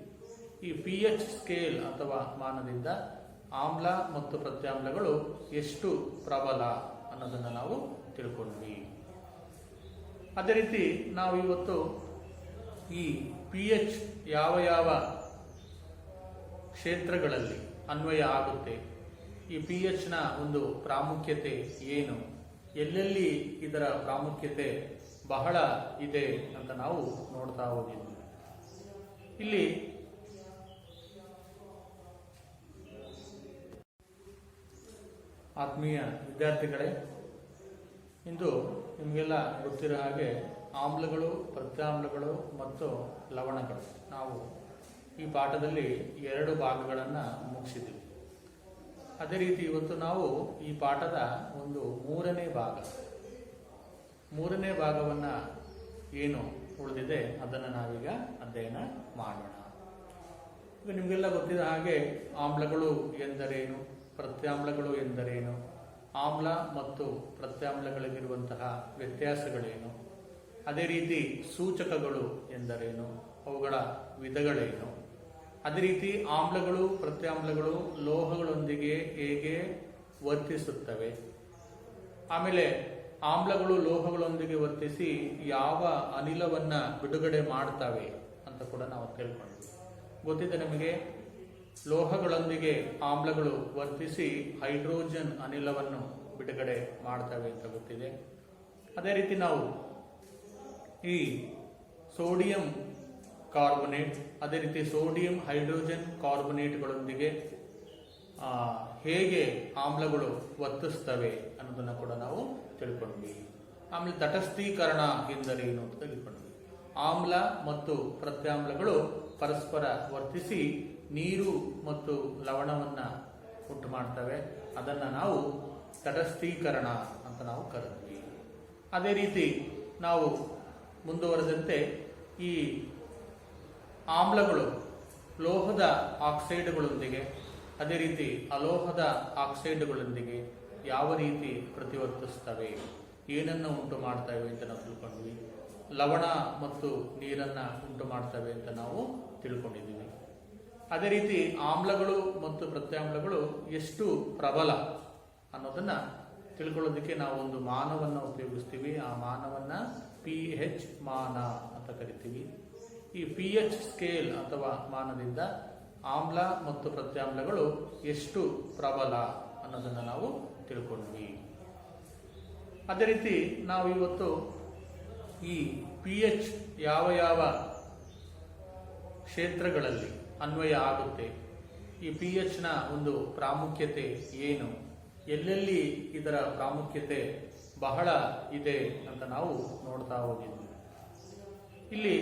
S1: ಈ pH ಸ್ಕೇಲ್ ಅಥವಾ ಮಾನದಿಂದ ಆಮ್ಲ ಮತ್ತು ಪ್ರತ್ಯಾಮ್ಲಗಳು ಎಷ್ಟು ಪ್ರಬಲ ಅನ್ನೋದನ್ನ ನಾವು ತಿಳ್ಕೊಂಡ್ವಿ. ಅದೇ ರೀತಿ ನಾವು ಇವತ್ತು ಈ pH ಯಾವ ಕ್ಷೇತ್ರಗಳಲ್ಲಿ ಅನ್ವಯ ಆಗುತ್ತೆ, ಈ pH ನ ಒಂದು ಪ್ರಾಮುಖ್ಯತೆ ಏನು, ಎಲ್ಲೆಲ್ಲಿ ಇದರ ಪ್ರಾಮುಖ್ಯತೆ ಬಹಳ ಇದೆ ಅಂತ ನಾವು ನೋಡ್ತಾ ಹೋಗಿದ್ವಿ. ಇಲ್ಲಿ ಆತ್ಮೀಯ ವಿದ್ಯಾರ್ಥಿಗಳೇ, ಇಂದು ನಿಮಗೆಲ್ಲ ಗೊತ್ತಿರೋ ಹಾಗೆ ಆಮ್ಲಗಳು, ಪ್ರತ್ಯಾಮ್ಲಗಳು ಮತ್ತು ಲವಣಗಳು ನಾವು ಈ ಪಾಠದಲ್ಲಿ 2 ಭಾಗಗಳನ್ನು ಮುಗಿಸಿದ್ದೀವಿ. ಅದೇ ರೀತಿ ಇವತ್ತು ನಾವು ಈ ಪಾಠದ ಒಂದು 3ನೇ ಭಾಗವನ್ನು ಏನು ಉಳಿದಿದೆ ಅದನ್ನು ನಾವೀಗ ಅಧ್ಯಯನ ಮಾಡೋಣ. ಈಗ ನಿಮಗೆಲ್ಲ ಗೊತ್ತಿದ್ದ ಹಾಗೆ ಆಮ್ಲಗಳು ಎಂದರೇನು, ಪ್ರತ್ಯಾಮ್ಲಗಳು ಎಂದರೇನು, ಆಮ್ಲ ಮತ್ತು ಪ್ರತ್ಯಾಮ್ಲಗಳಿಗಿರುವಂತಹ ವ್ಯತ್ಯಾಸಗಳೇನು, ಅದೇ ರೀತಿ ಸೂಚಕಗಳು ಎಂದರೇನು, ಅವುಗಳ ವಿಧಗಳೇನು, ಅದೇ ರೀತಿ ಆಮ್ಲಗಳು ಪ್ರತ್ಯಾಮ್ಲಗಳು ಲೋಹಗಳೊಂದಿಗೆ ಹೇಗೆ ವರ್ತಿಸುತ್ತವೆ, ಆಮೇಲೆ ಆಮ್ಲಗಳು ಲೋಹಗಳೊಂದಿಗೆ ವರ್ತಿಸಿ ಯಾವ ಅನಿಲವನ್ನ ಬಿಡುಗಡೆ ಮಾಡ್ತವೆ ಅಂತ ಕೂಡ ನಾವು ತಿಳ್ಕೊಂಡ್ವಿ. ಗೊತ್ತಿದೆ ನಮಗೆ, ಲೋಹಗಳೊಂದಿಗೆ ಆಮ್ಲಗಳು ವರ್ತಿಸಿ ಹೈಡ್ರೋಜನ್ ಅನಿಲವನ್ನು ಬಿಡುಗಡೆ ಮಾಡ್ತವೆ ಅಂತ ಗೊತ್ತಿದೆ. ಅದೇ ರೀತಿ ನಾವು ಈ ಸೋಡಿಯಂ ಕಾರ್ಬೊನೇಟ್, ಅದೇ ರೀತಿ ಸೋಡಿಯಂ ಹೈಡ್ರೋಜನ್ ಕಾರ್ಬೊನೇಟ್ಗಳೊಂದಿಗೆ ಹೇಗೆ ಆಮ್ಲಗಳು ವರ್ತಿಸ್ತವೆ ಅನ್ನೋದನ್ನು ಕೂಡ ನಾವು ತಿಳ್ಕೊಂಡ್ವಿ. ಆಮೇಲೆ ತಟಸ್ಥೀಕರಣ ಎಂದರೇನು ಅಂತ ತಿಳ್ಕೊಂಡ್ವಿ. ಆಮ್ಲ ಮತ್ತು ಪ್ರತ್ಯಾಮ್ಲಗಳು ಪರಸ್ಪರ ವರ್ತಿಸಿ ನೀರು ಮತ್ತು ಲವಣವನ್ನು ಉಂಟು ಮಾಡ್ತವೆ, ಅದನ್ನು ನಾವು ತಟಸ್ಥೀಕರಣ ಅಂತ ನಾವು ಕರೆದ್ವಿ. ಅದೇ ರೀತಿ ನಾವು ಮುಂದುವರೆದಂತೆ ಈ ಆಮ್ಲಗಳು ಲೋಹದ ಆಕ್ಸೈಡ್ಗಳೊಂದಿಗೆ, ಅದೇ ರೀತಿ ಅಲೋಹದ ಆಕ್ಸೈಡ್ಗಳೊಂದಿಗೆ ಯಾವ ರೀತಿ ಪ್ರತಿವರ್ತಿಸ್ತವೆ, ಏನನ್ನು ಉಂಟು ಮಾಡ್ತವೆ ಅಂತ ನಾವು ತಿಳ್ಕೊಂಡ್ವಿ. ಲವಣ ಮತ್ತು ನೀರನ್ನು ಉಂಟು ಮಾಡ್ತವೆ ಅಂತ ನಾವು ತಿಳ್ಕೊಂಡಿದ್ದೀವಿ. ಅದೇ ರೀತಿ ಆಮ್ಲಗಳು ಮತ್ತು ಪ್ರತ್ಯಾಮ್ಲಗಳು ಎಷ್ಟು ಪ್ರಬಲ ಅನ್ನೋದನ್ನ ತಿಳ್ಕೊಳ್ಳೋದಕ್ಕೆ ನಾವು ಒಂದು ಮಾನವನ್ನು ಉಪಯೋಗಿಸ್ತೀವಿ. ಆ ಮಾನವನ್ನ pH ಮಾನ ಅಂತ ಕರಿತೀವಿ. ಈ pH ಸ್ಕೇಲ್ ಅಥವಾ ಮಾನದಿಂದ ಆಮ್ಲ ಮತ್ತು ಪ್ರತ್ಯಾಮ್ಲಗಳು ಎಷ್ಟು ಪ್ರಬಲ ಅನ್ನೋದನ್ನು ನಾವು ತಿಳ್ಕೊಂಡ್ವಿ. ಅದೇ ರೀತಿ ನಾವು ಇವತ್ತು ಈ pH ಯಾವ ಯಾವ ಕ್ಷೇತ್ರಗಳಲ್ಲಿ ಅನ್ವಯ ಆಗುತ್ತೆ, ಈ pH ನ ಒಂದು ಪ್ರಾಮುಖ್ಯತೆ ಏನು, ಎಲ್ಲೆಲ್ಲಿ ಇದರ ಪ್ರಾಮುಖ್ಯತೆ ಬಹಳ ಇದೆ ಅಂತ ನಾವು ನೋಡ್ತಾ ಹೋಗಿದ್ವಿ. ಇಲ್ಲಿ